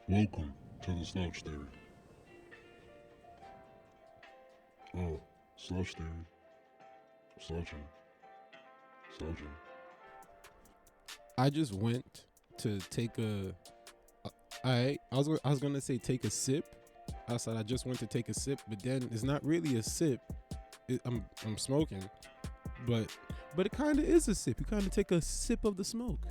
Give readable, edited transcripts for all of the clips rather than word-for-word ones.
Welcome to the Slouch Theory. Oh, Slouch Theory. Slouching. Slouching. I just went to take I was gonna say take a sip. I said I just went to take a sip, but then it's not really a sip. I'm smoking, but it kind of is a sip. You kind of take a sip of the smoke.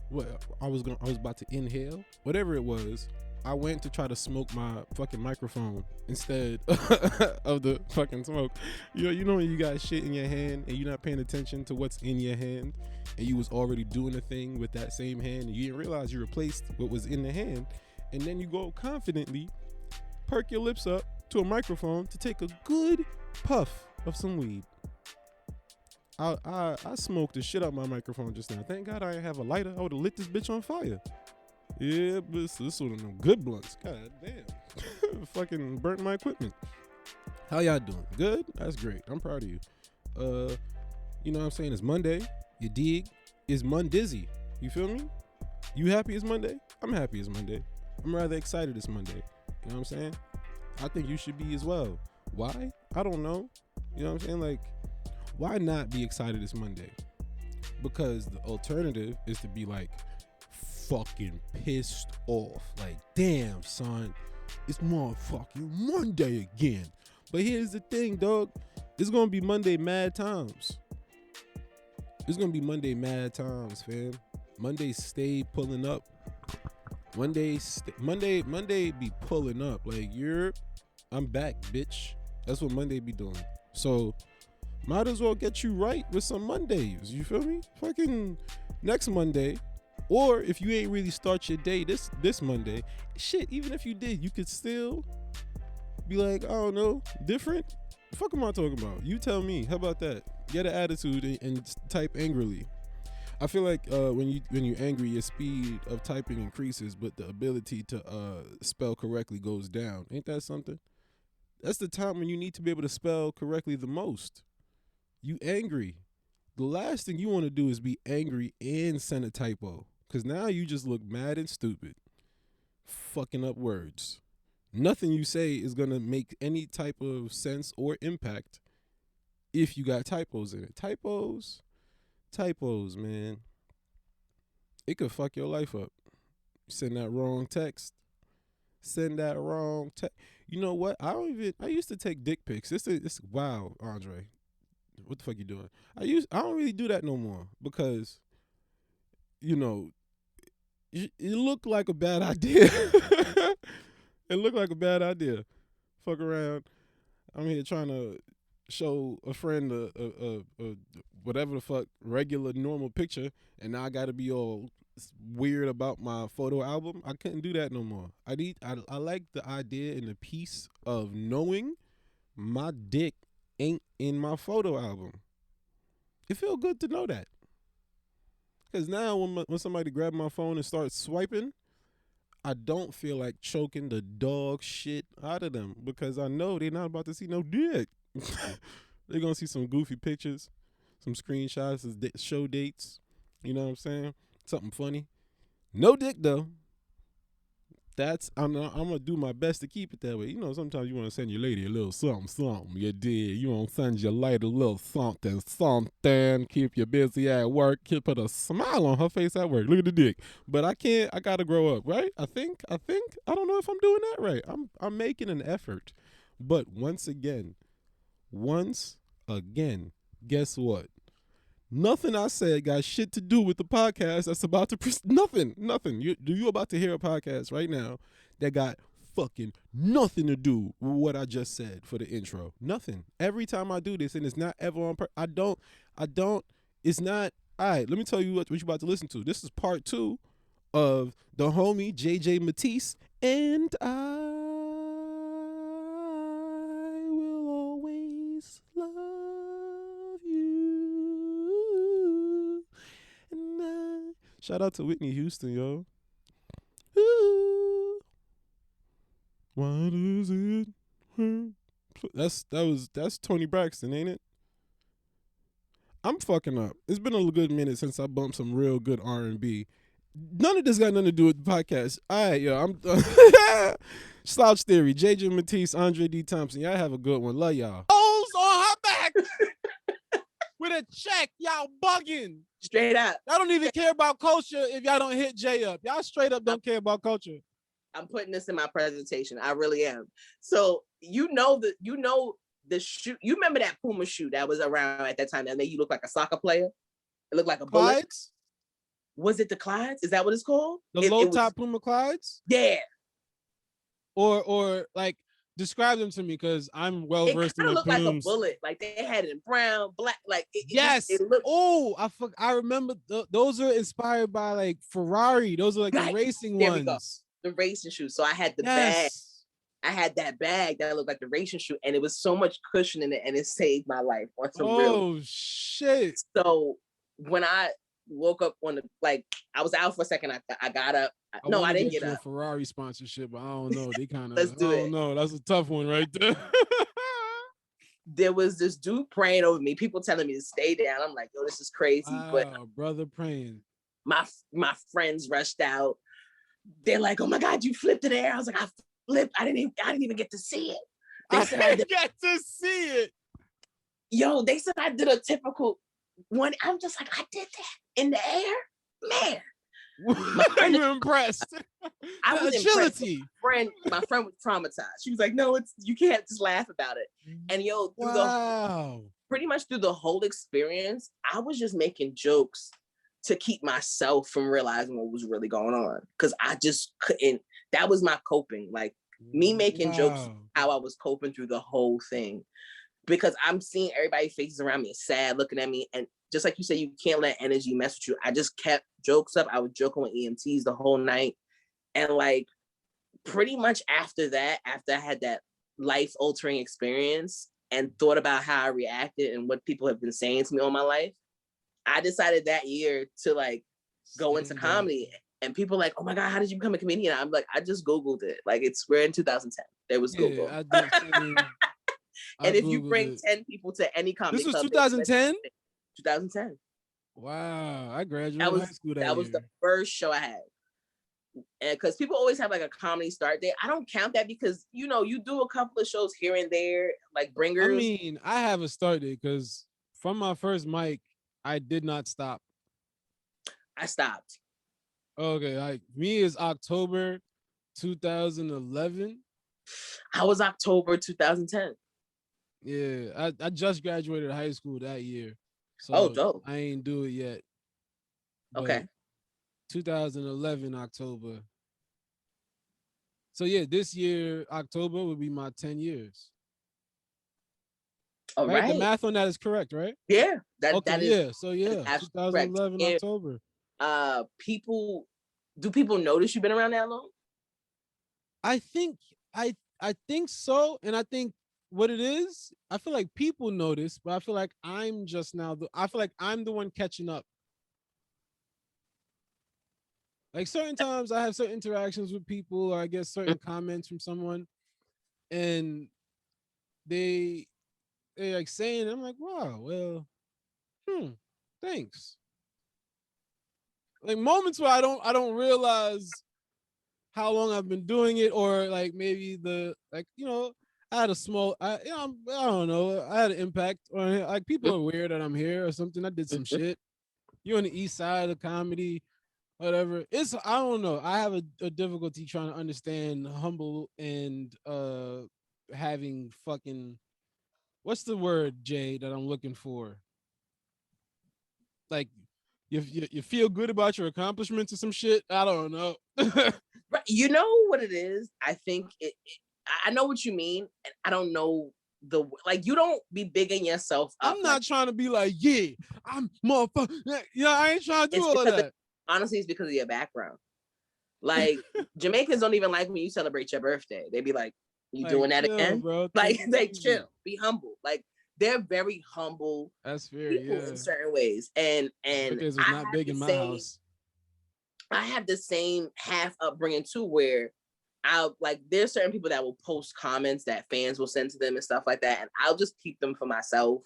What I was about to inhale, whatever it was. I went to try to smoke my fucking microphone instead of the fucking smoke. You know when you got shit in your hand and you're not paying attention to what's in your hand, and you was already doing a thing with that same hand, and you didn't realize you replaced what was in the hand, and then you go confidently perk your lips up to a microphone to take a good puff of some weed. I smoked the shit out my microphone just now. Thank God I didn't have a lighter. I would have lit this bitch on fire. Yeah, but this one of them good blunts. God damn. Fucking burnt my equipment. How y'all doing? Good? That's great. I'm proud of you. You know what I'm saying? It's Monday. You dig? It's Mondizzy. You feel me? You happy it's Monday? I'm happy it's Monday. I'm rather excited it's Monday. You know what I'm saying? I think you should be as well. Why? I don't know. You know what I'm saying? Like, why not be excited it's Monday? Because the alternative is to be like fucking pissed off. Like, damn, son, it's motherfucking Monday again. But here's the thing, dog. It's gonna be Monday mad times. It's gonna be Monday mad times, fam. Monday stay pulling up. Monday be pulling up. Like, I'm back, bitch. That's what Monday be doing. So might as well get you right with some Mondays. You feel me? Fucking next Monday. Or if you ain't really start your day this Monday, shit, even if you did, you could still be like, I don't know, different. The fuck am I talking about? You tell me. How about that? Get an attitude and type angrily. I feel like when you're angry, your speed of typing increases, but the ability to spell correctly goes down. Ain't that something? That's the time when you need to be able to spell correctly the most. You angry. The last thing you want to do is be angry and send a typo. Because now you just look mad and stupid. Fucking up words. Nothing you say is going to make any type of sense or impact if you got typos in it. Typos, man. It could fuck your life up. Send that wrong text. You know what? I used to take dick pics. Wow, Andre. What the fuck you doing? I don't really do that no more because, you know, it looked like a bad idea. It looked like a bad idea. Fuck around. I'm here trying to show a friend a whatever the fuck regular normal picture, and now I got to be all weird about my photo album. I couldn't do that no more. I like the idea and the piece of knowing my dick ain't in my photo album. It feel good to know that. Because now when somebody grab my phone and starts swiping, I don't feel like choking the dog shit out of them because I know they're not about to see no dick. They're going to see some goofy pictures, some screenshots, show dates. You know what I'm saying? Something funny. No dick, though. I'm gonna do my best to keep it that way. You know, sometimes you want to send your lady a little something. You did. You want to send your lady a little something. Keep you busy at work. Put a smile on her face at work. Look at the dick. But I can't. I gotta grow up, right? I think. I don't know if I'm doing that right. I'm making an effort. But once again, guess what? Nothing I said got shit to do with the podcast that's about to nothing. You about to hear a podcast right now that got fucking nothing to do with what I just said for the intro. Nothing. Every time I do this, and it's not ever on I don't, it's not. All right, let me tell you what you're about to listen to. This is part 2 of the homie JJ Mattise, and I will always love you. Shout out to Whitney Houston, yo. Ooh. Why does it hurt? That's Tony Braxton, ain't it? I'm fucking up. It's been a good minute since I bumped some real good R&B, None of this got nothing to do with the podcast. All right, yo, I'm Slouch Theory, JJ Mattise, Andre D. Thompson. Y'all have a good one. Love y'all. Hoes on her back with a check. Y'all bugging. Straight up. Y'all don't even care about culture if y'all don't hit Jay up. Y'all straight up don't care about culture. I'm putting this in my presentation. I really am. So you know the shoe. You remember that Puma shoe that was around at that time that made you look like a soccer player? It looked like a bullet. Clydes? Was it the Clydes? Is that what it's called? The low top Puma Clydes? Yeah. Or like describe them to me because I'm well versed in the looked like a plumes. bullet. Like they had it in brown, black. Like yes. It looked. Oh, I remember those are inspired by like Ferrari. Those are like the racing there ones. We go. The racing shoes. So I had the bag. I had that bag that looked like the racing shoe, and it was so much cushion in it, and it saved my life on some real. Oh shit! So when I woke up I was out for a second. I got up. I didn't get up. A Ferrari sponsorship, but I don't know. They kind of. Let's do it. I don't know. That's a tough one right there. There was this dude praying over me. People telling me to stay down. I'm like, yo, this is crazy. Wow, but brother praying. My friends rushed out. They're like, oh my God, you flipped it air. I was like, I flipped. I didn't even get to see it. They said I didn't get to see it. Yo, they said I did a typical one. I'm just like, I did that in the air, man. I'm impressed. I was agility. Impressed. My friend was traumatized. She was like, no, you can't just laugh about it. And yo, pretty much through the whole experience, I was just making jokes to keep myself from realizing what was really going on. Cause I just couldn't, that was my coping. Like me making jokes, how I was coping through the whole thing. Because I'm seeing everybody's faces around me sad, looking at me. And just like you said, you can't let energy mess with you. I just kept jokes up. I was joking with EMTs the whole night. And like, pretty much after that, after I had that life-altering experience and thought about how I reacted and what people have been saying to me all my life, I decided that year to like go into comedy. And people like, oh my God, how did you become a comedian? I'm like, I just Googled it. Like we're in 2010. There was Google. And if you bring 10 people to any comedy club. This was 2010? 2010. Wow. I graduated high school that was the first show I had. And because people always have like a comedy start date. I don't count that because, you do a couple of shows here and there, like bringers. I mean, I have a start date because from my first mic, I did not stop. I stopped. Okay, like me is October 2011. I was October 2010. Yeah, I just graduated high school that year. So dope. I ain't do it yet. Okay. 2011 October. So yeah, this year October would be my 10 years. All right. The math on that is correct, right? Yeah. That is. Yeah. So yeah, 2011 correct. October. Do people notice you've been around that long? I think so, and I think what it is, I feel like people notice, but I feel like I'm the one catching up. Like certain times I have certain interactions with people, or I get certain comments from someone, and they're like saying, I'm like, wow, well, thanks. Like moments where I don't realize how long I've been doing it, or like maybe I had a small, I don't know, I had an impact on it. Like people are aware that I'm here or something. I did some shit. You're on the east side of comedy, whatever. I don't know. I have a difficulty trying to understand humble and having fucking, what's the word, Jay, that I'm looking for? Like, you feel good about your accomplishments or some shit? I don't know. Right. You know what it is? I think I know what you mean. And I don't know you don't be bigging yourself up. I'm not trying to be like, yeah, I'm motherfucker. Yeah, I ain't trying to do all of that. Honestly, it's because of your background. Like Jamaicans don't even like when you celebrate your birthday. They be like, you doing that again? Bro, like they chill, be humble. Like they're very humble. That's fair, people in certain ways. And was not big in my house. I have the same half upbringing too, where there's certain people that will post comments that fans will send to them and stuff like that, and I'll just keep them for myself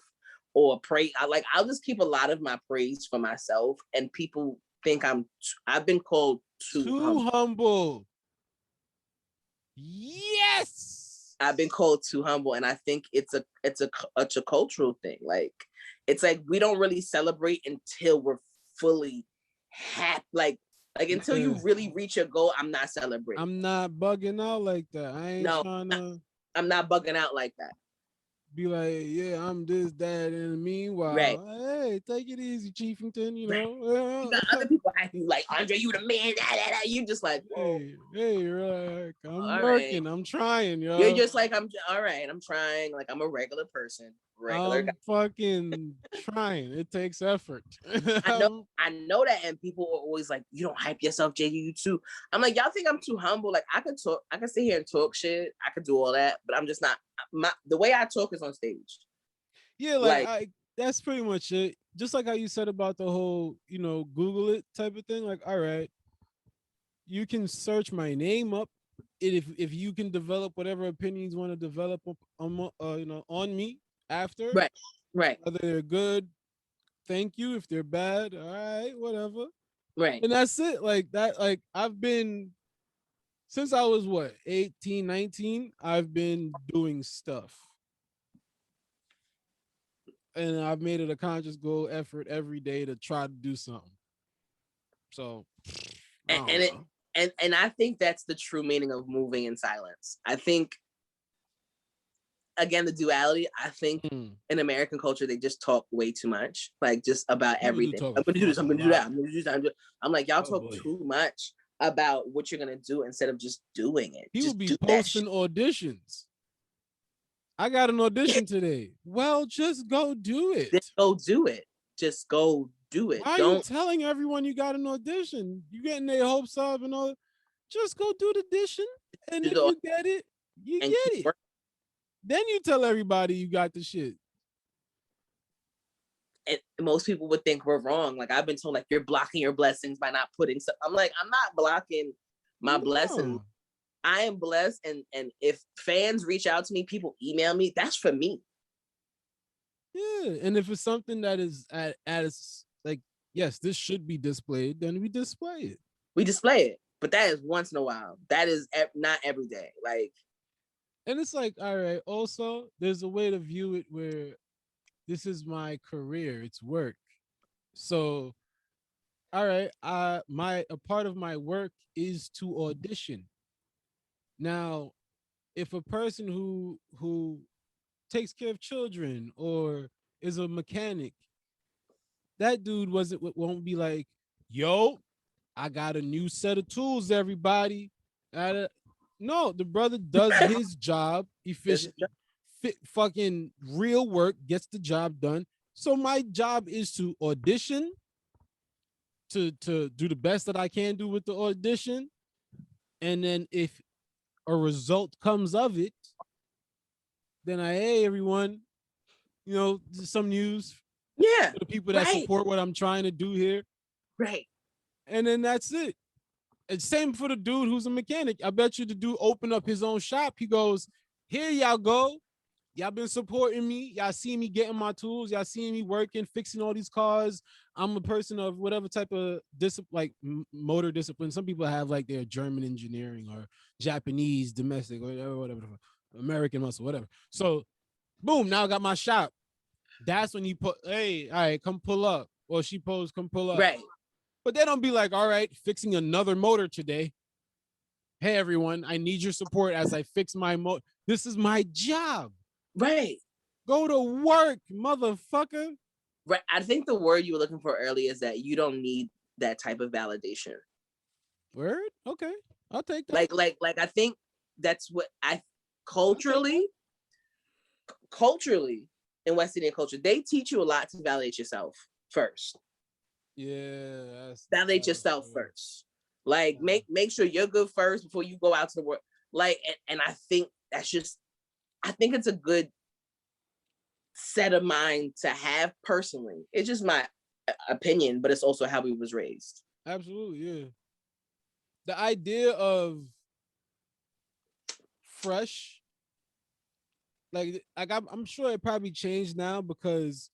or pray. I'll just keep a lot of my praise for myself, and people think I've been called too humble. Yes. I've been called too humble, and I think it's a cultural thing. Like, it's like we don't really celebrate until we're fully happy. Like until you really reach your goal, I'm not celebrating. I'm not bugging out like that. I ain't trying to. I'm not bugging out like that. Be like, yeah, I'm this, that, and meanwhile, hey, take it easy, Chiefington. You know, you got other people happy, like Andre, you the man. You just like, hey, like, I'm working, right. I'm trying, yo. You're just like, I'm all right. I'm trying. Like, I'm a regular person, regular guy. Fucking trying. It takes effort. I know that, and people are always like, you don't hype yourself, JU, you too. I'm like, y'all think I'm too humble? Like, I can sit here and talk shit. I could do all that, but I'm just not. The way I talk is on stage. Yeah, like that's pretty much it. Just like how you said about the whole, Google it type of thing. Like, all right, you can search my name up. If you can develop whatever opinions you want to develop on me after, right. Whether they're good, thank you. If they're bad, all right, whatever. Right. And that's it. Like that. Like I've been since I was 18, 19. I've been doing stuff. And I've made it a conscious goal effort every day to try to do something. So, and I think that's the true meaning of moving in silence. I think, again, the duality. I think in American culture they just talk way too much, like just about everything. I'm gonna do this. I'm gonna do that. I'm gonna do that. I'm like, y'all talk too much about what you're gonna do instead of just doing it. He would be posting auditions. I got an audition today. Well, just go do it. Just go do it. Just go do it. Why are you telling everyone you got an audition? You getting their hopes up and all. Just go do the audition. And if you get it, you get it. Then you tell everybody you got the shit. And most people would think we're wrong. Like, I've been told, like, you're blocking your blessings by not putting stuff. I'm like, I'm not blocking my blessings. I am blessed, and if fans reach out to me, people email me, that's for me. Yeah, and if it's something that is as like, yes, this should be displayed, then we display it. We display it, but that is once in a while. That is not every day. Like, and it's like, all right. Also, there's a way to view it where this is my career, it's work. So, all right, a part of my work is to audition. Now, if a person who takes care of children or is a mechanic, that dude won't be like, yo, I got a new set of tools, everybody. No, the brother does his job efficient, fucking real work, gets the job done. So my job is to audition, to do the best that I can do with the audition. And then if a result comes of it, then hey everyone, some news. Yeah. For the people that support what I'm trying to do here. Right. And then that's it. And same for the dude who's a mechanic. I bet you the dude opened up his own shop. He goes, here y'all go. Y'all been supporting me. Y'all see me getting my tools. Y'all seeing me working, fixing all these cars. I'm a person of whatever type of like motor discipline. Some people have like their German engineering or Japanese domestic or whatever, American muscle, whatever. So boom, now I got my shop. That's when you put, hey, all right, come pull up. Or she posed, come pull up. Right. But they don't be like, all right, fixing another motor today. Hey everyone, I need your support as I fix my motor. This is my job. Right. Go to work, motherfucker. Right. I think the word you were looking for earlier is that you don't need that type of validation. Word? Okay. I'll take that. Like I think that's what culturally in West Indian culture, they teach you a lot to validate yourself first. Yeah. Validate yourself first. Like make sure you're good first before you go out to the world. Like, and I think I think it's a good set of mind to have personally. It's just my opinion, but it's also how we was raised. Absolutely, yeah. The idea of fresh, like I'm sure it probably changed now because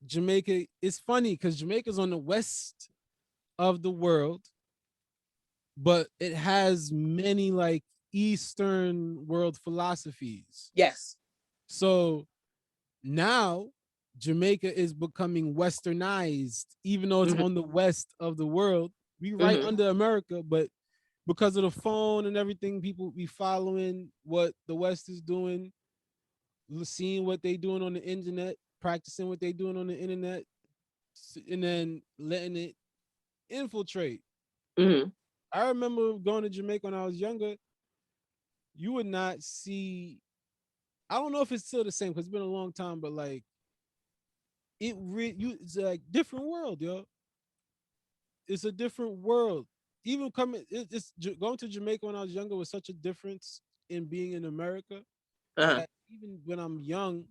Jamaica, it's funny because Jamaica's on the west of the world, but it has many like Eastern world philosophies. Yes. So now Jamaica is becoming westernized, even though it's on the west of the world. We right under America, but because of the phone and everything, people be following what the West is doing, seeing what they doing on the internet, practicing what they doing on the internet, and then letting it infiltrate. I remember going to Jamaica when I was younger. You would not see. I don't know if it's still the same because it's been a long time, but like it's like different world, yo. It's a different world. Even going to Jamaica when I was younger was such a difference in being in America. That even when I'm young,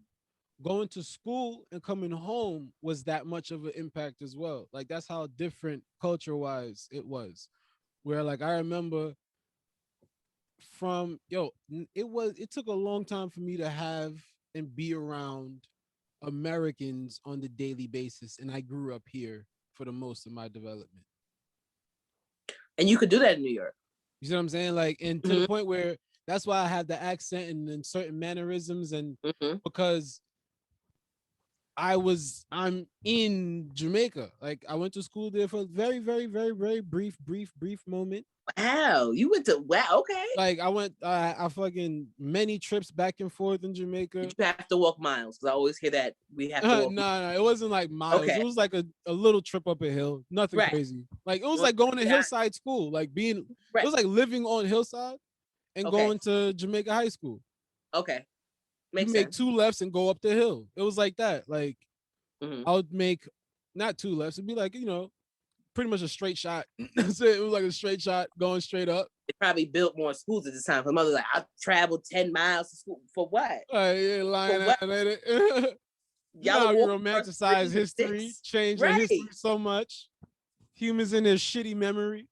going to school and coming home was that much of an impact as well. Like that's how different culture-wise it was. Where like I remember it took a long time for me to have and be around Americans on the daily basis, and I grew up here for the most of my development. And you could do that in New York. You see what I'm saying? Like, and to the point where that's why I have the accent and certain mannerisms, and because I'm in Jamaica. Like I went to school there for a very, very, very, very brief moment. Wow, you went to okay. Like I fucking many trips back and forth in Jamaica. Did you have to walk miles? Because I always hear that we have to walk. No, it wasn't like miles. Okay. It was like a little trip up a hill. Nothing crazy. Like it was like going to Hillside School. Like it was like living on Hillside and going to Jamaica High School. Okay. Makes you make sense. 2 lefts and go up the hill. It was like that. Like I would make not 2 lefts. It'd be like, pretty much a straight shot. So it was like a straight shot going straight up. They probably built more schools at this time. My mother's like, I traveled 10 miles to school for what? Lying at it. Y'all romanticize history, change the history so much. Humans in their shitty memory.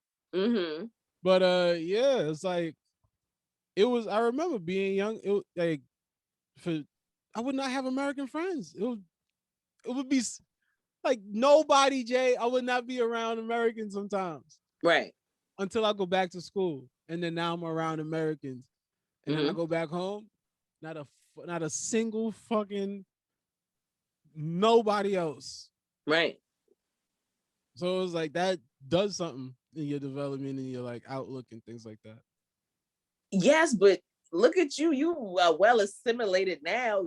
But it's like it was. I remember being young. It was like I would not have American friends. It would be like nobody, Jay. I would not be around Americans sometimes. Right. Until I go back to school, and then now I'm around Americans, and then I go back home. Not a single fucking nobody else. Right. So it was like that does something in your development and your like outlook and things like that. Yes, but look at you. You are well assimilated now.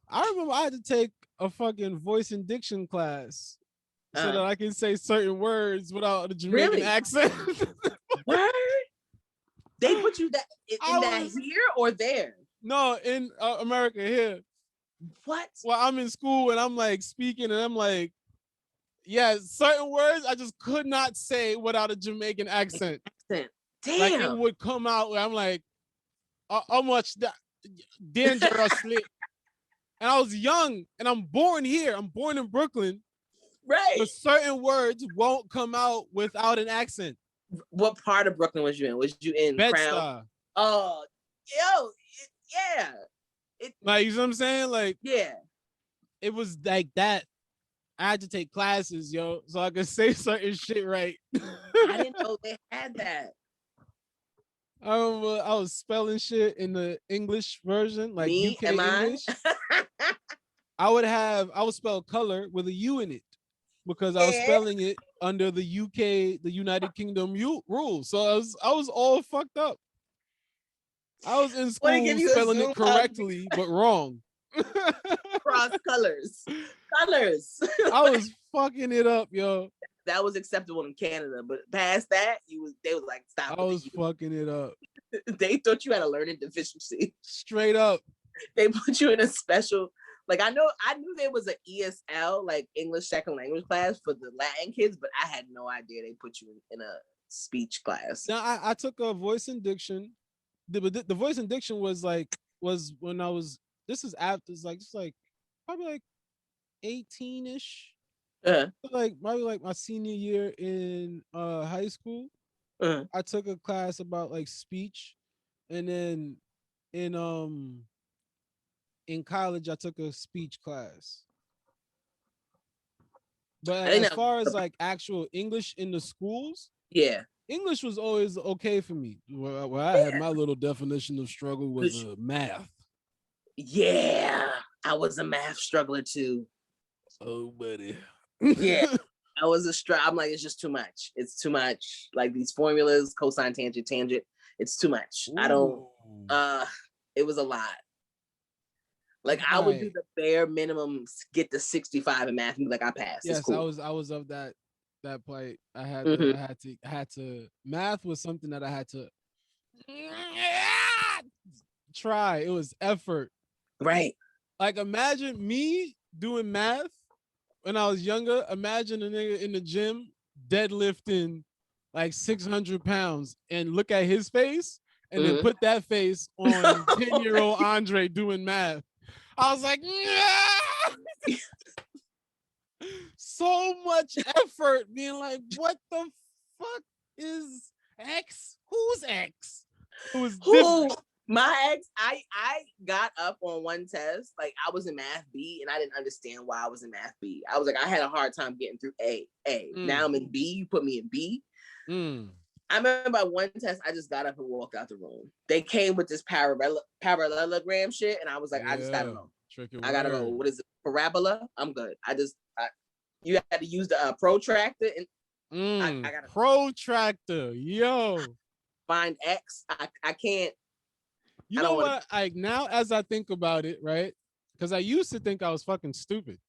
I remember I had to take a fucking voice and diction class so that I can say certain words without a Jamaican accent. Word? They put you in that here or there? No, in America here. What? Well, I'm in school and I'm like speaking and I'm like, certain words I just could not say without a Jamaican accent. Damn. Like it would come out where I'm like, how much that dangerously. And I was young and I'm born here. I'm born in Brooklyn. Right. But certain words won't come out without an accent. What part of Brooklyn was you in? Was you in Bed-Stuy? Oh, yeah. Like, you know what I'm saying? Like, yeah. It was like that. I had to take classes, yo, so I could say certain shit right. I didn't know they had that. I remember I was spelling shit in the English version, like UK English. I would spell color with a U in it because I was spelling it under the UK, the United Kingdom rules. So I was all fucked up. I was in school spelling it correctly, but wrong. Cross colors. I was fucking it up, yo. That was acceptable in Canada, but past that, they was like, stop. I was fucking it up. They thought you had a learning deficiency. Straight up. They put you in a special, like I knew there was an ESL, like English second language class for the Latin kids, but I had no idea they put you in a speech class. Now I took a voice and diction. The voice and diction was when I was, this is after, it's like probably like 18-ish. Like probably like my senior year in high school. I took a class about like speech, and then in college I took a speech class. But I think as that, far as like actual English in the schools, yeah, English was always okay for me. Where I had my little definition of struggle was math. Yeah, I was a math struggler too. Oh, buddy. Yeah, I was I'm like, it's just too much. It's too much. Like these formulas, cosine, tangent, tangent. It's too much. Ooh. I don't. It was a lot. Like I would do the bare minimum, get the 65 in math, and be like, I passed. Yes, it's cool. I was of that plight. I had to. Math was something that I had to try. It was effort. Right. Like imagine me doing math when I was younger. Imagine a nigga in the gym deadlifting like 600 pounds and look at his face and then put that face on 10-year-old Andre doing math. I was like, yeah! So much effort being like, what the fuck is X? Who's X? It was different. My ex, I got up on one test, like I was in math B and I didn't understand why I was in math B. I was like, I had a hard time getting through A. Now I'm in B, you put me in B. I remember by one test, I just got up and walked out the room. They came with this parallelogram shit, and I was like, I just gotta know. I gotta go. What is it? Parabola? I'm good. You had to use the protractor, and I gotta protractor. Yo, find X. I can't. You know what? Like now, as I think about it, right? Because I used to think I was fucking stupid.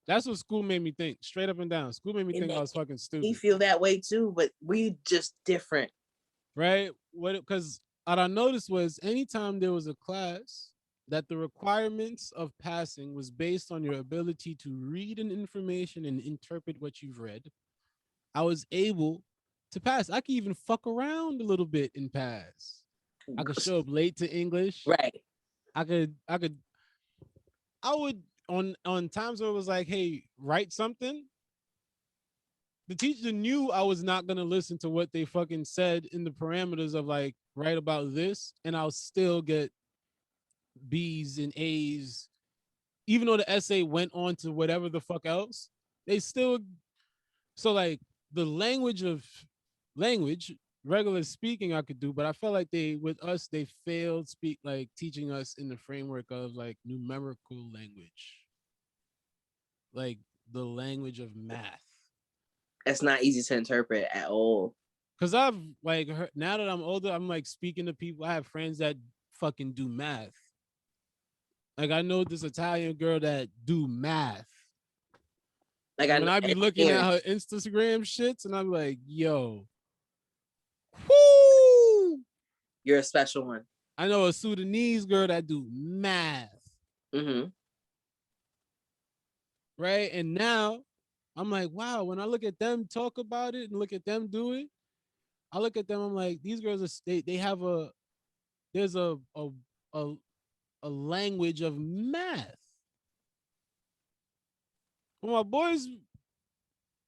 That's what school made me think, straight up and down. School made me think I was fucking stupid. We feel that way too, but we just different, right? Because what I noticed was anytime there was a class that the requirements of passing was based on your ability to read an information and interpret what you've read, I was able to pass. I could even fuck around a little bit and pass. I could show up late to English. Right. I would on times where it was like, hey, write something. The teacher knew I was not gonna listen to what they fucking said in the parameters of like write about this, and I'll still get B's and A's, even though the essay went on to whatever the fuck else. They still so like the language, regular speaking I could do, but I felt like they failed teaching us in the framework of like numerical language, like the language of math. It's not easy to interpret at all. Cause I've like heard, now that I'm older, I'm like speaking to people. I have friends that fucking do math. Like I know this Italian girl that do math. Like when I be looking at her Instagram shits, and I'm like, yo. Woo! You're a special one. I know a Sudanese girl that do math. Right? And now I'm like, wow, when I look at them talk about it and look at them do it, I look at them, I'm like, these girls are they have there's a language of math. Well, my boys,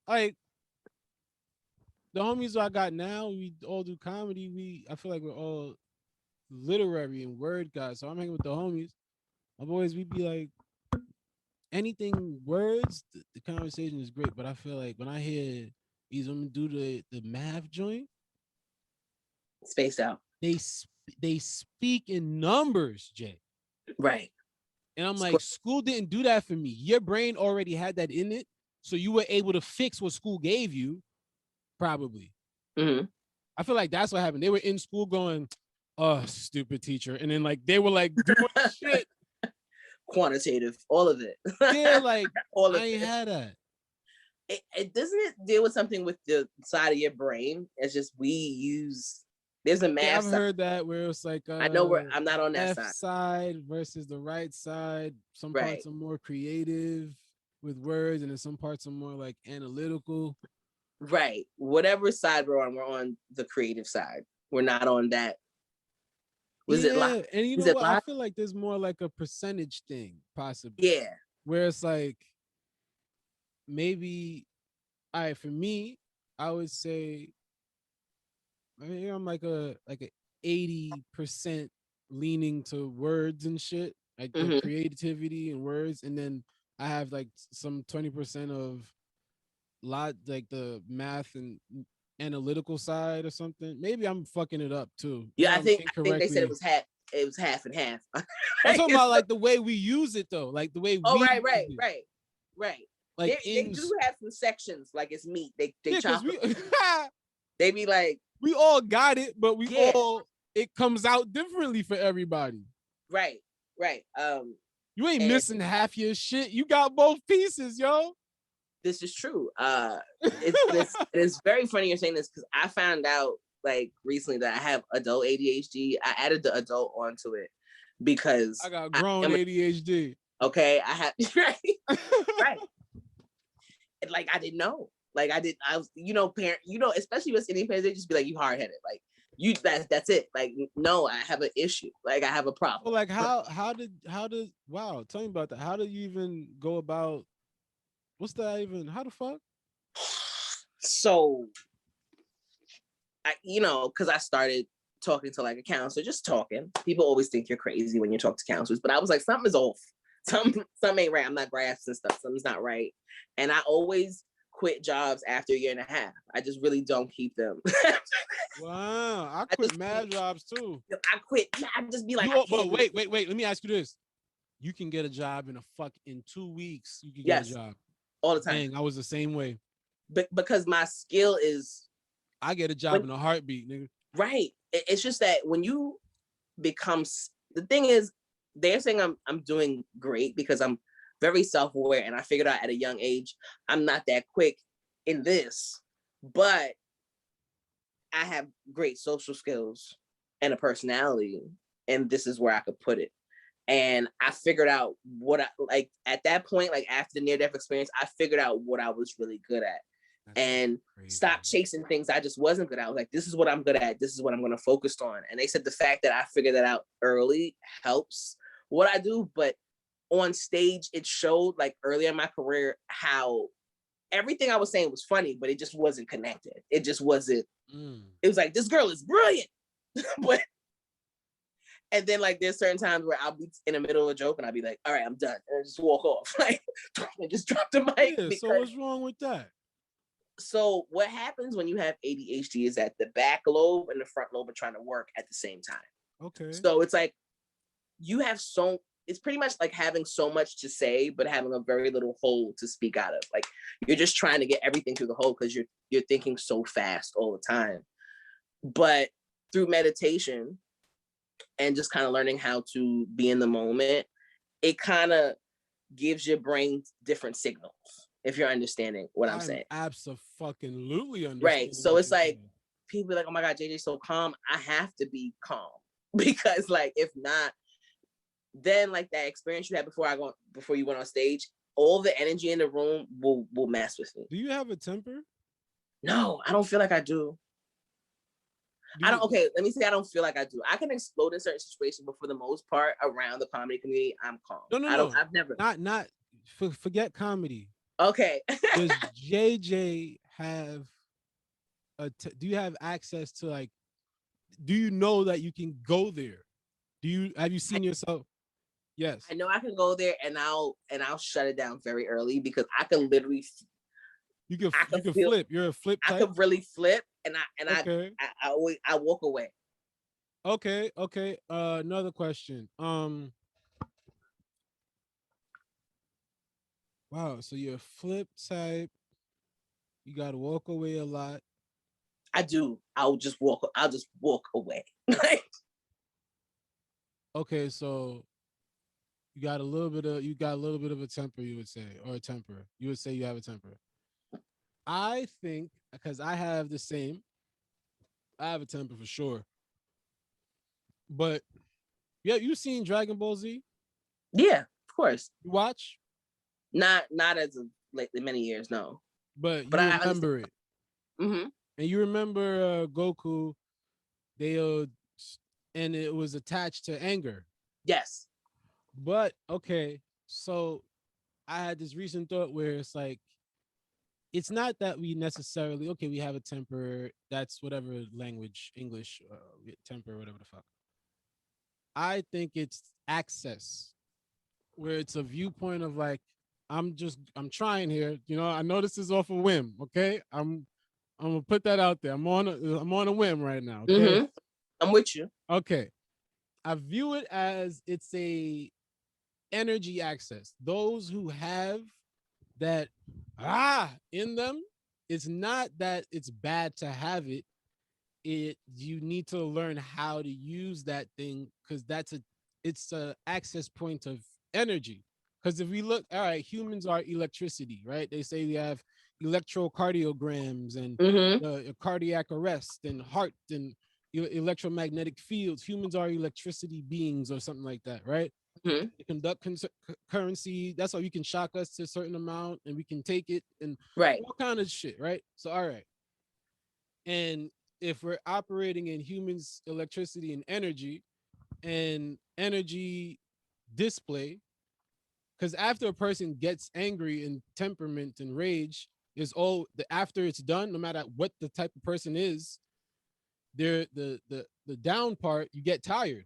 like the homies I got now, we all do comedy. I feel like we're all literary and word guys. So I'm hanging with the homies. My boys, we be like, anything words, the conversation is great. But I feel like when I hear these women do the math joint, spaced out. They speak in numbers, Jay. Right. And I'm like, school didn't do that for me. Your brain already had that in it. So you were able to fix what school gave you, probably. I feel like that's what happened. They were in school going, oh, stupid teacher. And then like they were like doing shit. Quantitative, all of it. Yeah, like all of I ain't had that. It doesn't it deal with something with the side of your brain? It's just there's a math. Yeah, I've heard that where it's like I know I'm not on that side versus the right side. Some parts are more creative with words, and then some parts are more like analytical. Right. Whatever side we're on the creative side. We're not on that. Was it live? And you know what? I feel like there's more like a percentage thing, possibly. Yeah. Where it's like maybe, all right, for me, I would say I'm like a 80% leaning to words and shit, like creativity and words, and then I have like some 20% of like the math and analytical side or something. Maybe I'm fucking it up too. Yeah, I I'm think they said incorrectly. it was half. It was half and half. I'm talking about like the way we use it though, like the way Oh, we right. like They do have some sections like it's meat. They yeah, chop because it. They be like, we all got it, but Yeah. it comes out differently for everybody. right. You ain't And- missing half your shit. You got both pieces, yo. This is true. It's very funny you're saying this because I found out like recently that I have adult ADHD. I added the adult onto it because I got grown ADHD. Okay, I have right. And like I didn't know. Like I was, especially with Indian parents, they just be like, you hard headed. Like you that's it. Like, no, I have an issue. Like I have a problem. Well, like how did wow, tell me about that. How do you even go about what's that even? How the fuck? So because I started talking to like a counselor, just talking. People always think you're crazy when you talk to counselors, but I was like, something is off. Something ain't right. I'm not grasping stuff. Something's not right. And I always quit jobs after a year and a half. I just really don't keep them. Wow, I quit mad jobs too. I quit. I just be like, but wait. Let me ask you this: you can get a job in 2 weeks. You can get a job all the time. Dang, I was the same way. But because my skill is, I get a job in a heartbeat, nigga. Right. It's just that when you become, the thing is, they're saying I'm doing great because I'm very self-aware, and I figured out at a young age I'm not that quick in this, but I have great social skills and a personality, and this is where I could put it. And I figured out what I like at that point, like after the near-death experience, I figured out what I was really good at. And stop chasing things I just wasn't good at. I was like, this is what I'm good at. This is what I'm going to focus on. And they said the fact that I figured that out early helps what I do. But on stage, it showed like earlier in my career how everything I was saying was funny, but it just wasn't connected. It just wasn't. It was like, this girl is brilliant. And then like there's certain times where I'll be in the middle of a joke and I'll be like, all right, I'm done. And I just walk off. Like, and just drop the mic. Yeah, so what's wrong with that? So what happens when you have ADHD is that the back lobe and the front lobe are trying to work at the same time. Okay. So it's like it's pretty much like having so much to say, but having a very little hole to speak out of. Like you're just trying to get everything through the hole because you're thinking so fast all the time. But through meditation and just kind of learning how to be in the moment, it kind of gives your brain different signals. If you're understanding what I'm saying. Absolutely understand. Right. So it's like people are like, oh my God, JJ's so calm. I have to be calm because like if not, then like that experience you had before you went on stage, all the energy in the room will mess with me. Do you have a temper? No, I don't feel like I do. Okay, let me say I don't feel like I do. I can explode in certain situations, but for the most part around the comedy community, I'm calm. No. I've never. Not forget comedy. Okay. Does JJ have do you have access to like, do you know that you can go there? Have you seen yourself? Yes. I know I can go there and I'll shut it down very early because I can literally you can flip. You're a flip type? I could really flip and I walk away. Okay. Another question. Wow, so you're a flip type. You gotta walk away a lot. I do. I'll just walk away. Okay, so you got a little bit of a temper, you would say, or a temper. You would say you have a temper. I think because I have the same. I have a temper for sure. But yeah, you seen Dragon Ball Z? Yeah, of course. You watch? Not as of lately, many years, no. But you remember it. Mm-hmm. And you remember Goku, and it was attached to anger. Yes. But okay, so I had this recent thought where it's like, it's not that we necessarily, okay, we have a temper, that's whatever language, English, temper, whatever the fuck. I think it's access, where it's a viewpoint of like, I'm trying here. You know, I know this is off a whim. Okay, I'm gonna put that out there. I'm on a whim right now. Okay, Mm-hmm. I'm with you. okay. I view it as it's a energy access. Those who have that in them, it's not that it's bad to have it. You need to learn how to use that thing because it's a access point of energy. Because if we look, all right, humans are electricity, right? They say we have electrocardiograms and cardiac arrest and heart and electromagnetic fields. Humans are electricity beings or something like that, right? Mm-hmm. They conduct currency. That's how you can shock us to a certain amount and we can take it and all kind of shit, right? So, all right. And if we're operating in humans, electricity and energy display, because after a person gets angry and temperament and rage is all after it's done, no matter what the type of person is, the down part, you get tired.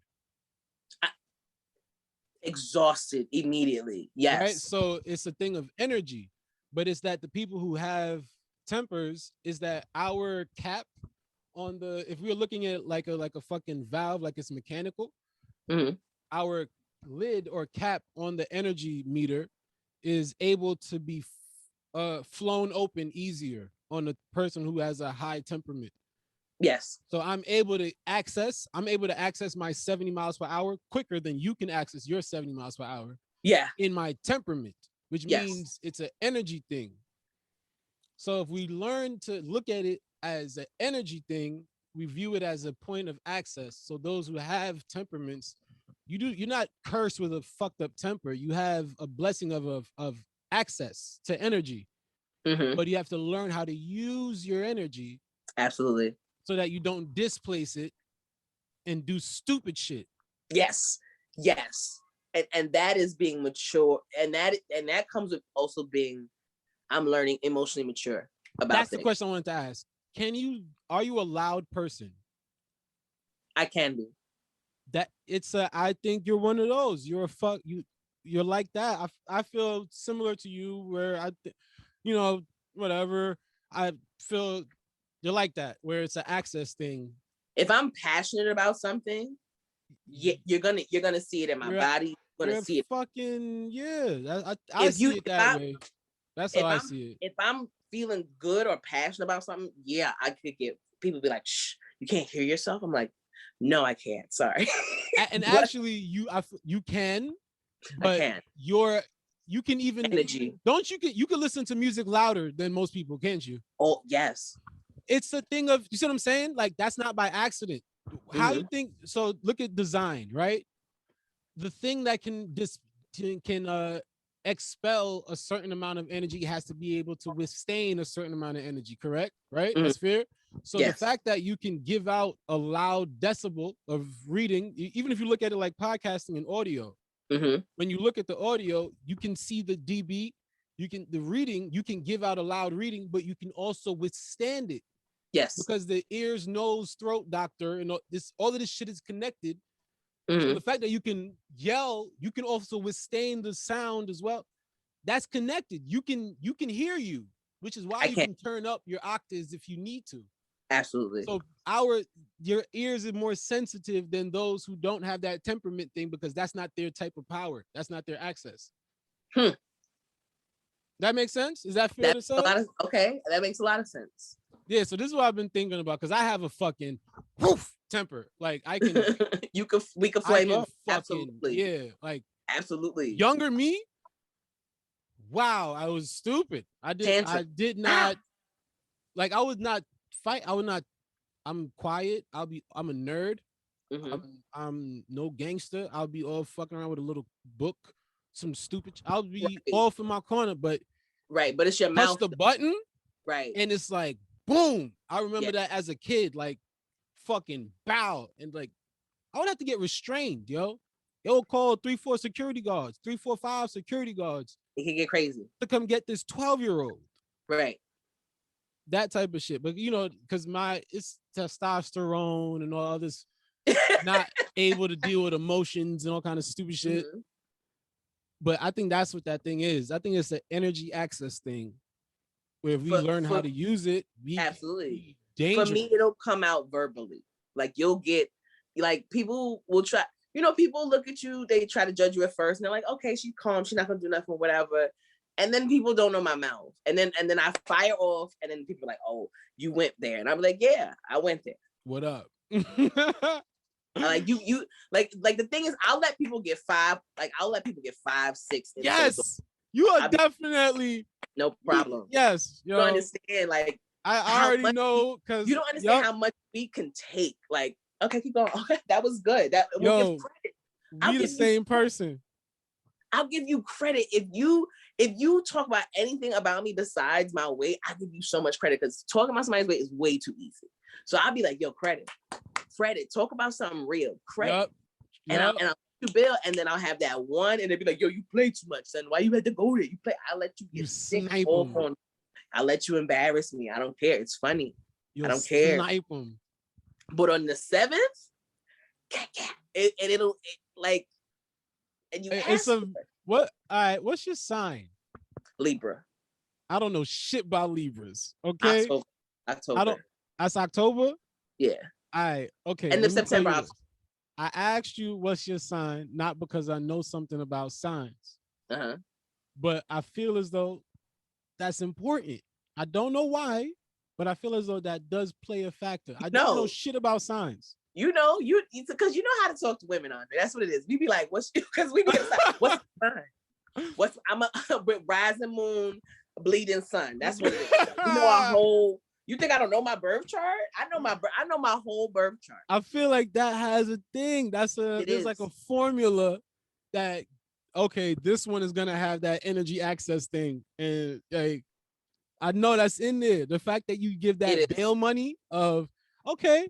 Exhausted immediately. Yes. Right. So it's a thing of energy, but it's that the people who have tempers is that our cap on if we're looking at like a fucking valve, like it's mechanical, our lid or cap on the energy meter is able to be flown open easier on a person who has a high temperament. Yes. So I'm able to access my 70 miles per hour quicker than you can access your 70 miles per hour. Yeah. In my temperament, which means it's an energy thing. So if we learn to look at it as an energy thing, we view it as a point of access. So those who have temperaments, you're not cursed with a fucked up temper. You have a blessing of access to energy. But you have to learn how to use your energy. Absolutely. So that you don't displace it and do stupid shit. Yes. Yes. And that is being mature. And that comes with also being, I'm learning emotionally mature about That's things. The question I wanted to ask. Are you a loud person? I can be. I think you're one of those. You're like that. I feel similar to you where whatever. I feel you're like that, where it's an access thing. If I'm passionate about something, you're gonna see it in my body. You're gonna see it. Fucking yeah. I see it that way. That's how I see it. If I'm feeling good or passionate about something, yeah, I could get people be like, "Shh, you can't hear yourself." I'm like, "No, I can't. Sorry." And actually, you can, but you can even energy. You can listen to music louder than most people, can't you? Oh yes. It's a thing of, you see what I'm saying? Like that's not by accident. How you think? So look at design, right? The thing that can expel a certain amount of energy has to be able to withstand a certain amount of energy, correct? Right? That's fair. So the fact that you can give out a loud decibel of reading, even if you look at it like podcasting and audio, when you look at the audio, you can see the dB, you can give out a loud reading, but you can also withstand it. Yes. Because the ears, nose, throat doctor, and all of this shit is connected. So the fact that you can yell, you can also withstand the sound as well. That's connected. You can hear you, which is why you can turn up your octaves if you need to. Absolutely. So your ears are more sensitive than those who don't have that temperament thing, because that's not their type of power. That's not their access. That makes sense? Is that fair to say? Okay, that makes a lot of sense. Yeah, so this is what I've been thinking about, because I have a fucking temper. Like I can we could flame up. Absolutely. Yeah, like absolutely. Younger me, wow, I was stupid. I did not like I would not fight. I'm quiet. I'm a nerd. I'm no gangster. I'll be all fucking around with a little book, some stupid. I'll be off in my corner, but but it's your mouth. Press the button, and it's like boom. I remember that as a kid, like fucking bow, and like I would have to get restrained, yo. They'll call 3-4 security guards, 3-4-5 security guards. It can get crazy to come get this 12-year-old. Right. That type of shit. But because it's testosterone and all this, not able to deal with emotions and all kind of stupid shit. But I think that's what that thing is. I think it's an energy access thing. Where if we learn how to use it, we absolutely. Dangerous. For me, it'll come out verbally. Like you'll get, like people will try. You know, people look at you, they try to judge you at first, and they're like, okay, she's calm, she's not gonna do nothing, whatever. And then people don't know my mouth, and then I fire off, and then people are like, oh, you went there, and I'm like, yeah, I went there. What up? Like you like the thing is, I'll let people get 5, 6. Yes, you are definitely no problem. Yes, you don't understand. Like I already know, because you don't understand how much we can take. Like, okay, keep going. Okay, that was good. That we'll give credit. We the same person. I'll give you credit if you talk about anything about me besides my weight. I give you so much credit because talking about somebody's weight is way too easy. So I'll be like, yo, credit. Talk about something real. Credit. And I'll you build, and then I'll have that one, and they'll be like, yo, you play too much, son. Why you had to go there? You play. I'll let you get sick. I'll let you embarrass me. I don't care. It's funny. I don't care. Snipe them. But on the 7th, what? All right. What's your sign? Libra. I don't know shit about Libras. Okay. October. That's October. Yeah. All right. Okay. End of September. I asked you what's your sign, not because I know something about signs, but I feel as though that's important. I don't know why, but I feel as though that does play a factor. I don't know shit about signs. You know, because you know how to talk to women, Andre. That's what it is. We be like, because we be like, what's the sign? I'm a rising moon, bleeding sun. That's what it is. You know our whole. You think I don't know my birth chart? I know my whole birth chart. I feel like that has a thing. There's like a formula that, okay, this one is gonna have that energy access thing, and like I know that's in there. The fact that you give that bail money of, okay,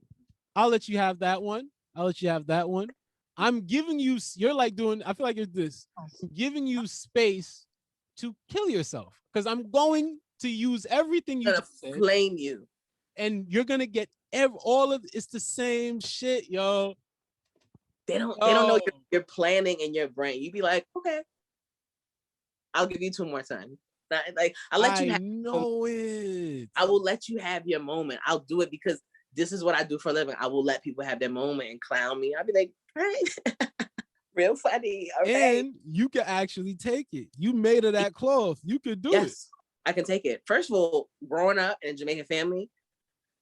I'll let you have that one. I'll let you have that one. I'm giving you. You're like doing. I feel like it's this. I'm giving you space to kill yourself because I'm going to use everything you just said, blame you, and you're gonna get all of it's the same shit, yo. They don't know you're planning in your brain. You be like, okay, I'll give you 2 more times. Like I'll let you have it. I will let you have your moment. I'll do it because this is what I do for a living. I will let people have their moment and clown me. I'll be like, right. Real funny. Okay. And you can actually take it. You made of that cloth. You could do it. I can take it. First of all, growing up in a Jamaican family,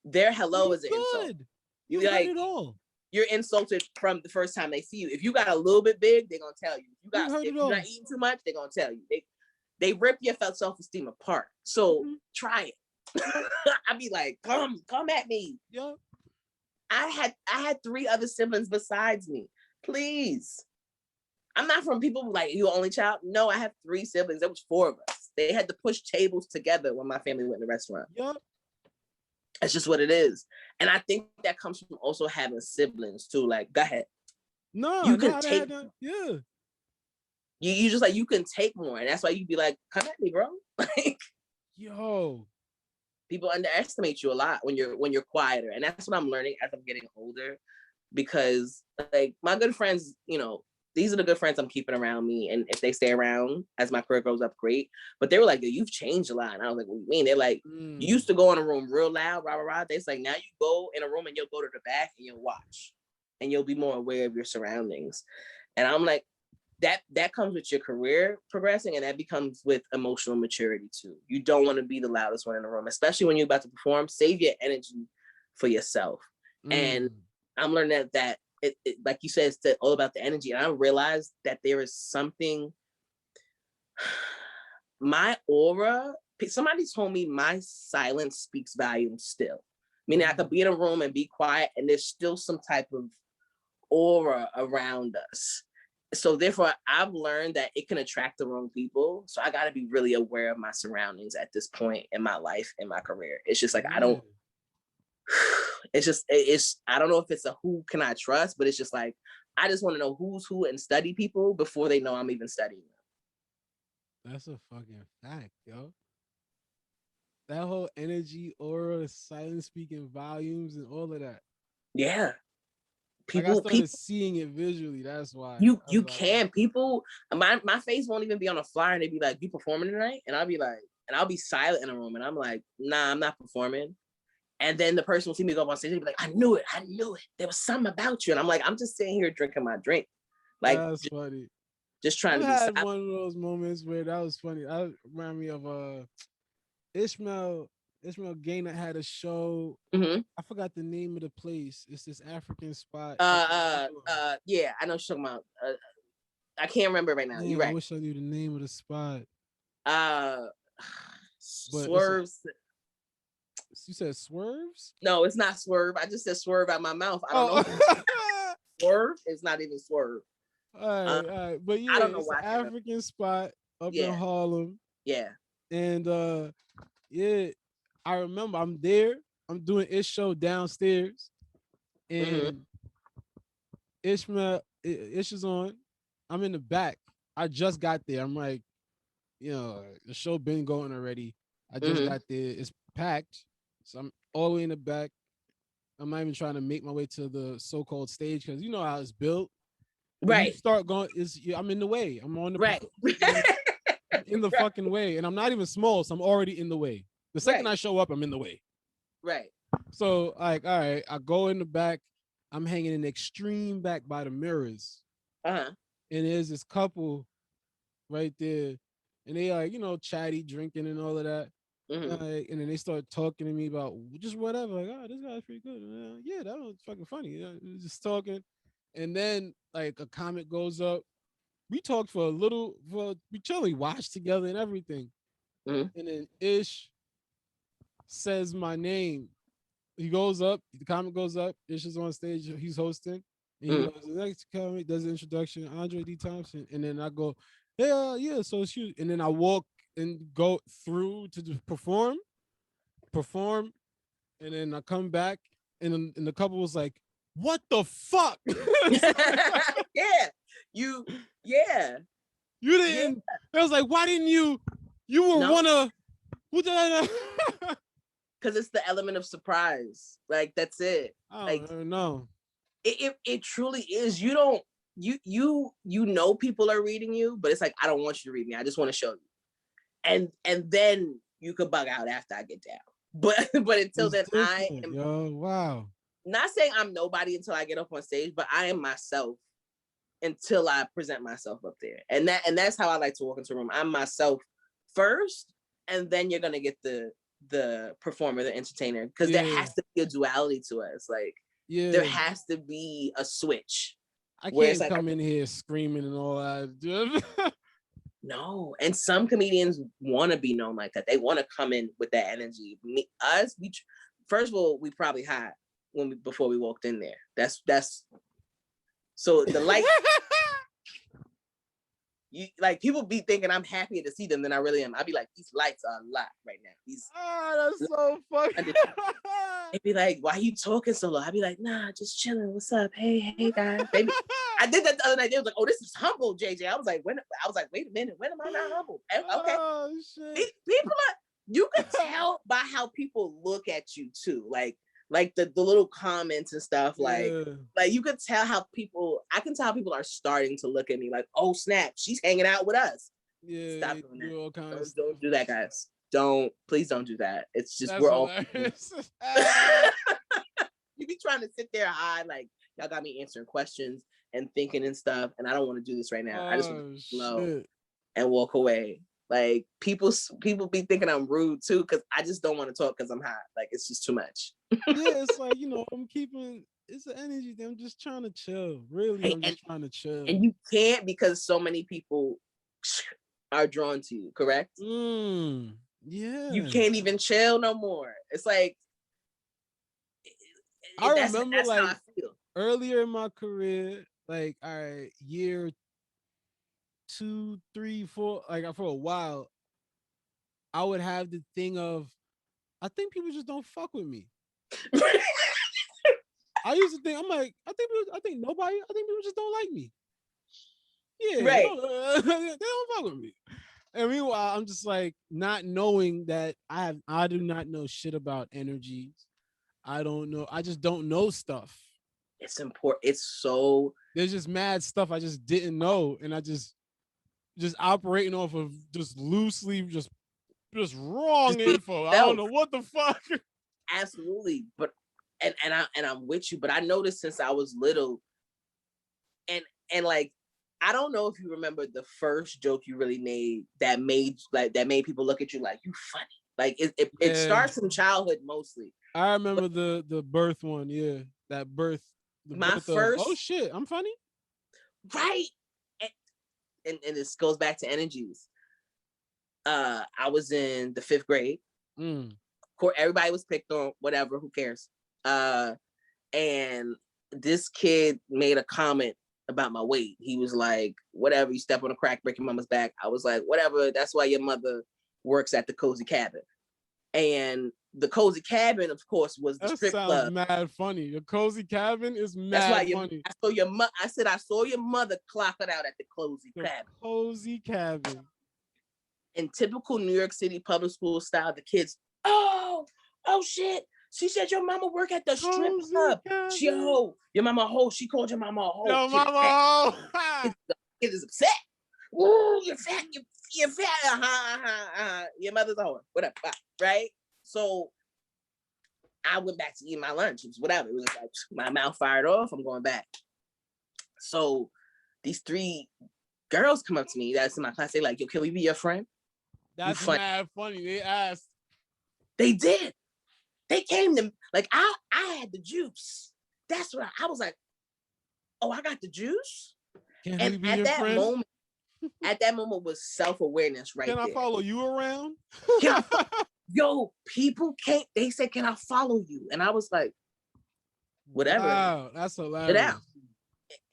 their hello is an insult. You like it all. You're insulted from the first time they see you. If you got a little bit big, they're gonna tell you. If you're not eating too much, they're gonna tell you. They rip your self-esteem apart. So try it. I'd be like, come at me. Yeah. I had 3 other siblings besides me. Please. I'm not from people like, you only child. No, I have 3 siblings. There was 4 of us. They had to push tables together when my family went to the restaurant. Yep. That's just what it is. And I think that comes from also having siblings too. Like, go ahead. No, you can take. Yeah. You just like, you can take more. And that's why you be like, come at me, bro. Like, yo. People underestimate you a lot when you're quieter. And that's what I'm learning as I'm getting older. Because like my good friends, you know, these are the good friends I'm keeping around me. And if they stay around as my career grows up, great. But they were like, yo, you've changed a lot. And I was like, what do you mean? They're like, you used to go in a room real loud, rah, rah, rah. They're like, now you go in a room and you'll go to the back and you'll watch. And you'll be more aware of your surroundings. And I'm like, that comes with your career progressing, and that becomes with emotional maturity too. You don't want to be the loudest one in the room, especially when you're about to perform. Save your energy for yourself. And I'm learning that it, like you said, it's all about the energy. And I realized that there is something, my aura, somebody told me my silence speaks volumes still. Meaning I could be in a room and be quiet and there's still some type of aura around us. So therefore, I've learned that it can attract the wrong people. So I got to be really aware of my surroundings at this point in my life, in my career. It's just like, I don't know if it's a who can I trust, but it's just like, I just want to know who's who and study people before they know I'm even studying them. That's a fucking fact, yo. That whole energy, aura, silent speaking volumes and all of that. Yeah. Like I started seeing it visually. That's why. You can. People, my face won't even be on a flyer, and they'd be like, "You performing tonight?" And I'll be like, and I'll be silent in a room, and I'm like, "Nah, I'm not performing." And then the person will see me go up on stage and be like, I knew it. There was something about you. And I'm like, I'm just sitting here drinking my drink. Like, that's funny. Just trying to be had one of those moments where that was funny. I remind me of Ishmael Gaynor had a show. Mm-hmm. I forgot the name of the place. It's this African spot. Yeah, I know what you're talking about. I can't remember right now. Man, You're right. I wish I knew the name of the spot. Swerves. You said Swerves? No, it's not Swerve. I just said Swerve out my mouth. I don't know. Swerve is not even Swerve. All right. But yeah, I don't know why. It's an African spot up in Harlem. Yeah. And I remember I'm there. I'm doing Ish show downstairs. And Ish is on. I'm in the back. I just got there. I'm like, the show been going already. I just got there. It's packed. So I'm all the way in the back. I'm not even trying to make my way to the so-called stage because you know how it's built. Right. You start going, I'm in the way. I'm on the in the fucking way. And I'm not even small, so I'm already in the way. The second I show up, I'm in the way. Right. So like, all right, I go in the back. I'm hanging in the extreme back by the mirrors. Uh-huh. And there's this couple right there. And they like, chatty, drinking and all of that. And then they start talking to me about just whatever. Like, oh, this guy's pretty good. Yeah, that was fucking funny. Just talking. And then like a comment goes up. We talked for a little, we chilling, watched together and everything. And then Ish says my name. He goes up, the comment goes up. Ish is on stage, he's hosting. And he goes, the next comment does the introduction, Andre D. Thompson. And then I go, yeah, so it's you. And then I walk and go through to perform, and then I come back, and the couple was like, "What the fuck?" You didn't. Yeah. It was like, why didn't you? You were one of. Because it's the element of surprise. Like that's it. I don't know. It truly is. You don't. You know people are reading you, but it's like I don't want you to read me. I just want to show you. And then you could bug out after I get down. But until then, I am not saying I'm nobody until I get up on stage, but I am myself until I present myself up there. And that's how I like to walk into a room. I'm myself first, and then you're gonna get the performer, the entertainer, because there has to be a duality to us. Like there has to be a switch. I can't come in here screaming and all that. No, and some comedians want to be known like that. They want to come in with that energy. First of all, we probably hot before we walked in there. That's so the light. People be thinking I'm happier to see them than I really am. I'd be like, these lights are a lot right now. That's so funny. They'd be like, why are you talking so low? I'd be like, nah, just chilling. What's up? Hey guys. Baby. I did that the other night. They was like, oh, this is humble, JJ. I was like, wait a minute. When am I not humble? Okay. Oh, shit. People you can tell by how people look at you too. Like the little comments and stuff. Like you could tell how I can tell how people are starting to look at me like, oh snap, she's hanging out with us. Yeah. Stop doing that. Don't do that, guys. Please don't do that. It's just we're all you be trying to sit there high, like y'all got me answering questions and thinking and stuff, and I don't want to do this right now. I just want to slow and walk away. Like people be thinking I'm rude too, because I just don't want to talk because I'm hot. Like it's just too much. It's like, it's the energy. I'm just trying to chill. Really, I'm just trying to chill. And you can't, because so many people are drawn to you, correct? Yeah. You can't even chill no more. It's like I remember like earlier in my career, like year 2, 3, 4, like for a while, I would have the thing of, I think people just don't fuck with me. I used to think, I'm like, I think people just don't like me. Yeah, right. They don't fuck with me. And meanwhile, I'm just like not knowing that I do not know shit about energies. I don't know. I just don't know stuff. it's important. It's so there's just mad stuff I just didn't know, and I just operating off of just loosely just wrong info. I don't know what the fuck. Absolutely, but and I'm with you. But I noticed since I was little, and like I don't know if you remember the first joke you really made that made people look at you like you funny. Like it starts from childhood mostly. I remember the birth one, yeah, that birth. My first. Oh shit, I'm funny. Right, and this goes back to energies. I was in the 5th grade. Everybody was picked on, whatever, who cares? And this kid made a comment about my weight. He was like, whatever, you step on a crack, break your mama's back. I was like, whatever, that's why your mother works at the Cozy Cabin. And the Cozy Cabin, of course, was the strip club. That sounds mad funny. The Cozy Cabin is mad funny. I said, I saw your mother clock it out at the Cozy Cabin. Cozy Cabin. In typical New York City public school style, the kids, oh shit. She said your mama work at the strip club. Your mama a hoe. She called your mama a hoe. Your mama a hoe. Kid is upset. Ooh, you're fat. You're fat. Your mother's a hoe. Whatever. Right? So I went back to eat my lunch. It was whatever. It was like my mouth fired off. I'm going back. So these 3 girls come up to me that's in my class. They like, yo, can we be your friend? That's mad funny. They asked. They did. They came to like I had the juice. That's what I was like. Oh, I got the juice. Can and be at your that friend? Moment, at that moment was self-awareness right there. Can I follow you around? Yo, people can't. They said, "Can I follow you?" And I was like, "Whatever." Wow, that's hilarious.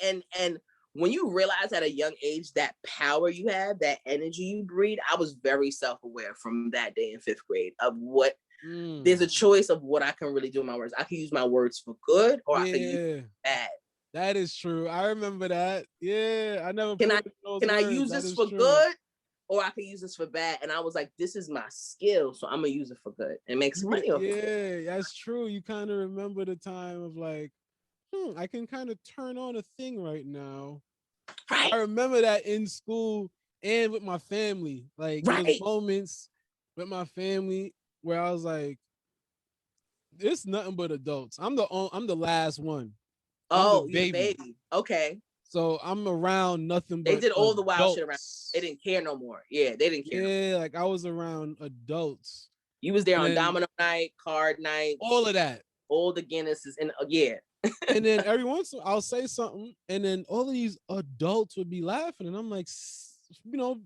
And when you realize at a young age that power you have, that energy you breathe, I was very self-aware from that day in 5th grade of what. There's a choice of what I can really do with my words. I can use my words for good, or I can use it bad. That is true. I remember that. Yeah, I never. Can I use this for good, or I can use this for bad? And I was like, this is my skill, so I'm gonna use it for good and make some money off it. Yeah, that's true. You kind of remember the time of like, I can kind of turn on a thing right now. Right. I remember that in school and with my family. Like those moments with my family where I was like, "It's nothing but adults." I'm the last one. Oh, you baby. Okay. So I'm around nothing but they did all adults. the wild shit around. They didn't care no more. Yeah, they didn't care. Yeah, like I was around adults. You was there on domino night, card night, all of that. All the Guinnesses and yeah. And then every once in a while I'll say something, and then all of these adults would be laughing, and I'm like,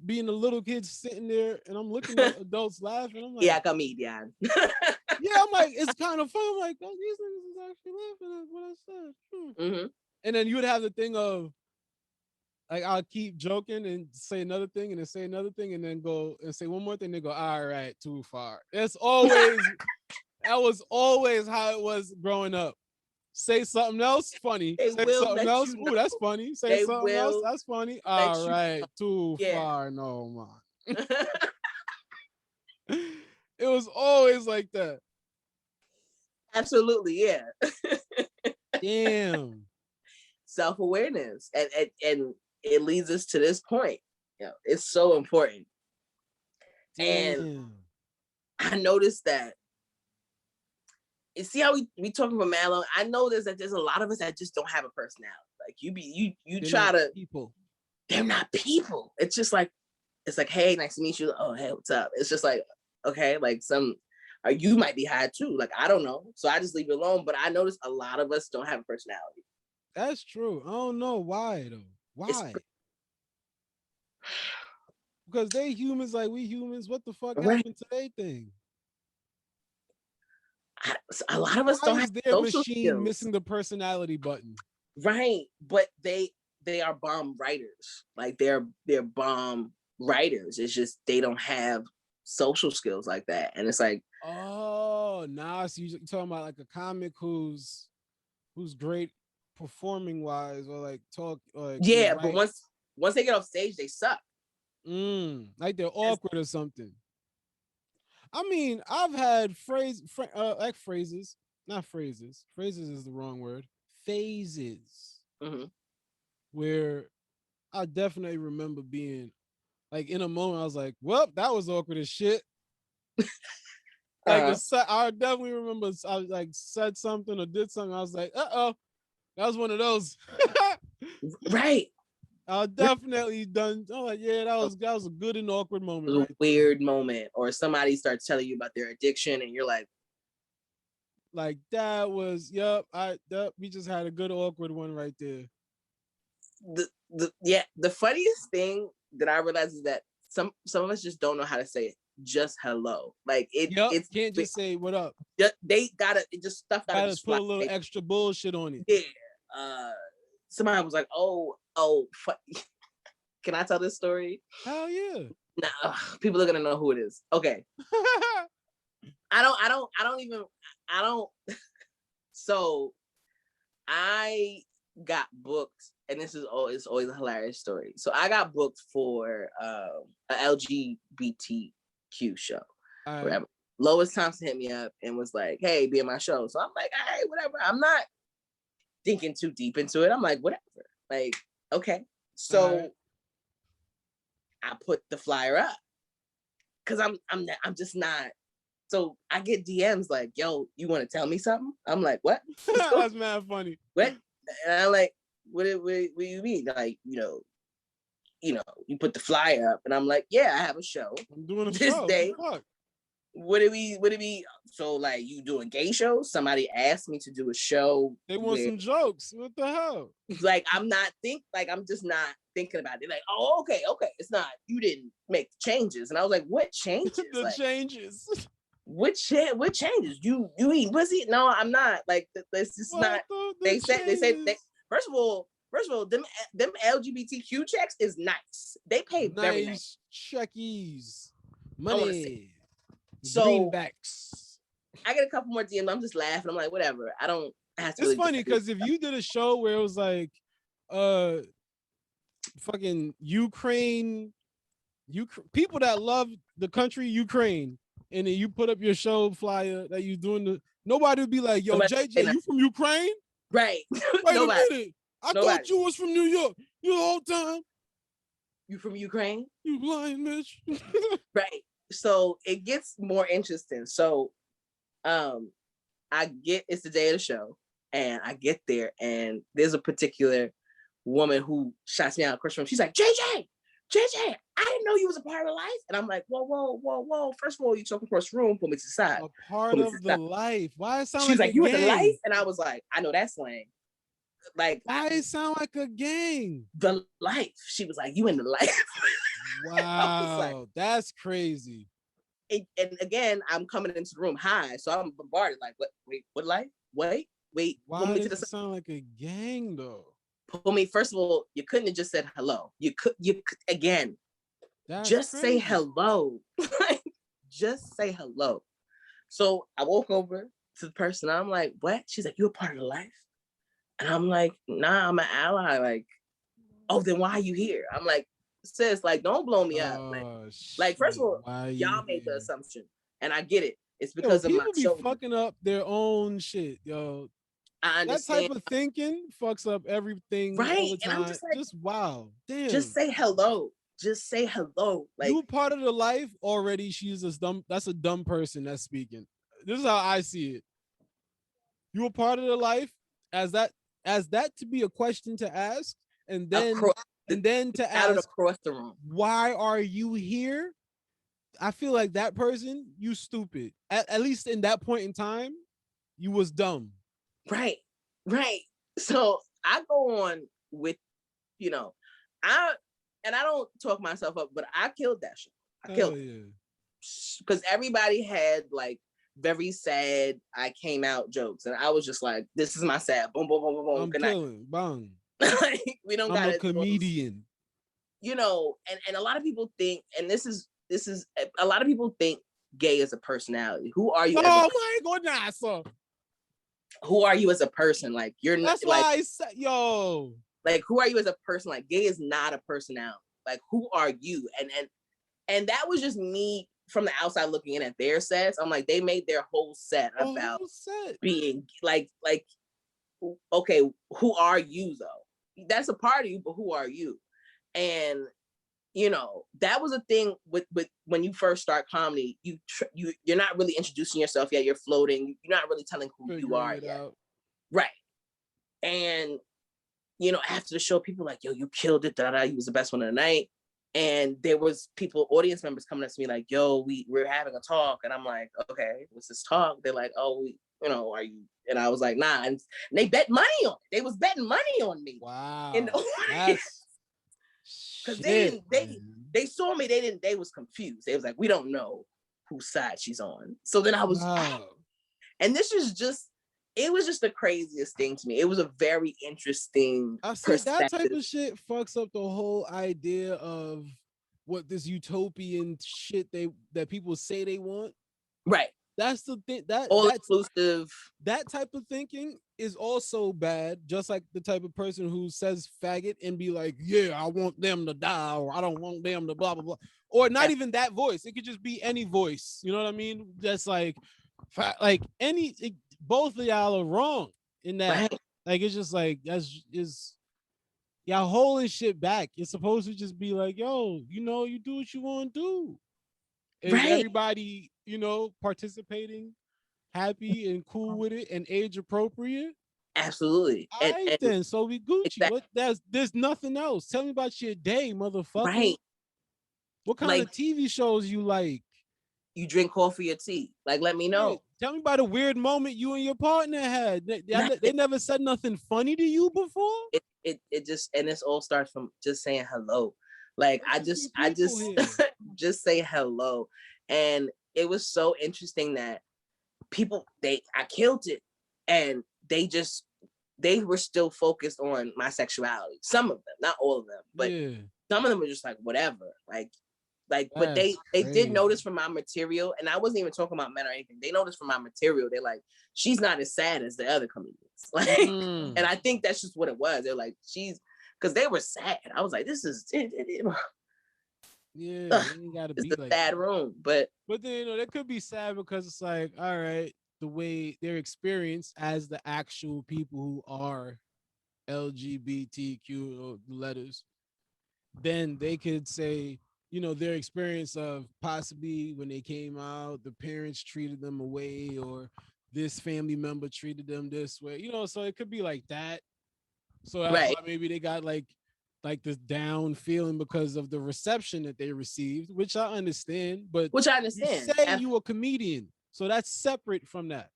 being a little kid sitting there, and I'm looking at adults laughing. I'm like, yeah, comedian. Yeah, I'm like, it's kind of fun. I'm like, oh, these niggas is actually laughing at what I said. Mm-hmm. And then you would have the thing of, like, I'll keep joking and say another thing, and then say another thing, and then go and say one more thing. They go, all right, too far. That's always, that was always how it was growing up. Say something else funny. Say something else. Ooh, that's funny. Say something else. That's funny. All right, too far. No, man. It was always like that. Absolutely, yeah. Damn. Self-awareness, and it leads us to this point. You know, it's so important. Damn. And I noticed that. You see how we talking about Mallow? I know there's a lot of us that just don't have a personality. Like you try to people. They're not people. It's just like, it's like, hey, nice to meet you. Oh, hey, what's up? It's just like, okay, like you might be high too. Like, I don't know. So I just leave it alone. But I notice a lot of us don't have a personality. That's true. I don't know why though. Why? Because they humans like we humans. What the fuck happened to their thing? A lot of us don't have their machine skills. Missing the personality button. Right. But they are bomb writers. Like they're bomb writers. It's just they don't have social skills like that. And it's like, oh, nah, so you're talking about like a comic who's great performing wise, or like talk, or like, yeah, but once they get off stage, they suck. Like they're awkward or something. I mean, I've had phrases, not phrases. Phrases is the wrong word. phases where I definitely remember being like in a moment. I was like, "Well, that was awkward as shit." Like I definitely remember I like said something or did something. I was like, "Uh-oh, that was one of those." Right. I definitely done. Oh, like, yeah, that was a good and awkward moment. Right, weird moment, or somebody starts telling you about their addiction, and you're like that was we just had a good awkward one right there. The funniest thing that I realize is that some of us just don't know how to say it. Just hello, like it's can't just say what up. They gotta just stuff gotta just put a little extra bullshit on it. Yeah. Somebody was like, oh, can I tell this story? Hell yeah. Nah, people are gonna know who it is. Okay. I don't. So I got booked, and this is always a hilarious story. So I got booked for a LGBTQ show. Whatever. Lois Thompson hit me up and was like, "Hey, be in my show." So I'm like, "Hey, whatever." I'm not thinking too deep into it. I'm like, "Whatever." Like, okay. So I put the flyer up because I'm just not. So I get DMs like, "Yo, you want to tell me something?" I'm like, "What?" That's mad funny. What? And I'm like, what do you mean? Like, you put the flyer up, and I'm like, "Yeah, I have a show. I'm doing this show. day." Fuck. What do we? So like, you doing gay shows? Somebody asked me to do a show. They want some jokes. What the hell? Like, I'm just not thinking about it. Like, oh, okay. It's not, you didn't make the changes. And I was like, what changes? Changes. What changes? You eat pussy? No, I'm not. Like, this is not. They say first of all, them LGBTQ checks is nice. They pay very nice. Checkies. Money. So greenbacks. I get a couple more DMs. I'm just laughing. I'm like, whatever. I don't have to. It's funny because if you did a show where it was like, fucking Ukraine, people that love the country Ukraine, and then you put up your show flyer that you doing nobody would be like, "Yo, JJ, you from Ukraine?" Right. Wait a minute. I thought you was from New York. You the whole time. You from Ukraine? You blind bitch. Right. So it gets more interesting. So it's the day of the show, and I get there, and there's a particular woman who shots me out across the room. She's like, JJ, I didn't know you was a part of life. And I'm like, whoa. First of all, you talking across the room, put me to the side. A part of the life. Why it sound She's like you gang? with the life? And I was like, I know that slang. Like, why it sound like a gang? The life. She was like, you in the life. Wow, like, that's crazy. And again, I'm coming into the room high, so I'm bombarded. Like, what life? Wait. Why does it sound like a gang though? Pull me. First of all, you couldn't have just said hello. You could again. That's just crazy. Say hello. Just say hello. So I walk over to the person. I'm like, what? She's like, you a part of the life? And I'm like, nah, I'm an ally. Like, oh, then why are you here? I'm like, sis, like, don't blow me up. Like, first of all, y'all made the assumption, and I get it. It's because of my show. People be fucking up their own shit, yo. I understand. That type of thinking fucks up everything all the time. And I'm just wow, damn. Just say hello. Just say hello. Like, you part of the life already. She's a dumb. That's a dumb person that's speaking. This is how I see it. You a part of the life as that to be a question to ask, and then to ask across the room, why are you here? I feel like that person, you stupid. At least in that point in time, you was dumb. Right. So I go on with, I don't talk myself up, but I killed that show. I killed it. Because everybody had like very sad I came out jokes, and I was just like, this is my sad. Boom, boom, boom, boom, boom. I'm killing. Bang. Like, we don't got a comedian. And a lot of people think, and this is a lot of people think gay is a personality. Who are you? Oh my goodness. Who are you as a person? Like, you're not. That's why I said, yo. Like, who are you as a person? Like, gay is not a personality. Like, who are you? And that was just me from the outside looking in at their sets. I'm like, they made their whole set about being like okay, who are you though? That's a part of you, but who are you? And you know, that was a thing with when you first start comedy. You're not really introducing yourself yet. You're floating. You're not really telling who you are yet. Right. And you know, after the show, people were like, yo, you killed it. You was the best one of the night. And there was audience members coming up to me like, yo, we're having a talk. And I'm like, okay, what's this talk? They're like, oh, you know, are you? And I was like, nah. And they bet money on it. They was betting money on me. Wow. Because they saw me, they was confused. They was like, we don't know whose side she's on. So then I was, and this is just, it was just the craziest thing to me. It was a very interesting perspective. That type of shit fucks up the whole idea of what this utopian shit that people say they want. Right. That's the thing. That's inclusive. That type of thinking is also bad. Just like the type of person who says faggot and be like, yeah, I want them to die, or I don't want them to blah blah blah, or not even that voice. It could just be any voice. You know what I mean? That's like both of y'all are wrong in that. Right. Like it's just like y'all holding shit back. It's supposed to just be like, yo, you know, you do what you want to do. And everybody, you know, participating, happy and cool with it, and age appropriate. Absolutely. And then so we Gucci. Exactly. There's nothing else. Tell me about your day, motherfucker. Right. What kind of TV shows you like? You drink coffee or tea? Like, let me know. Hey, tell me about a weird moment you and your partner had. They never said nothing funny to you before? It just, and this all starts from just saying hello. Like, I just just say hello. And it was so interesting that people, I killed it. And they were still focused on my sexuality. Some of them, not all of them, but some of them were just like, whatever. But they did notice from my material, and I wasn't even talking about men or anything. They noticed from my material, they're like, she's not as sad as the other comedians. Like, and I think that's just what it was. They're like, because they were sad. I was like, this is you gotta it's a sad room. But then, you know, that could be sad because it's like, all right, the way their experience as the actual people who are LGBTQ letters, then they could say, you know, their experience of possibly when they came out, the parents treated them away, or this family member treated them this way, you know, so it could be like that. So that's why maybe they got like this down feeling because of the reception that they received, which I understand. You say you a comedian, so that's separate from that.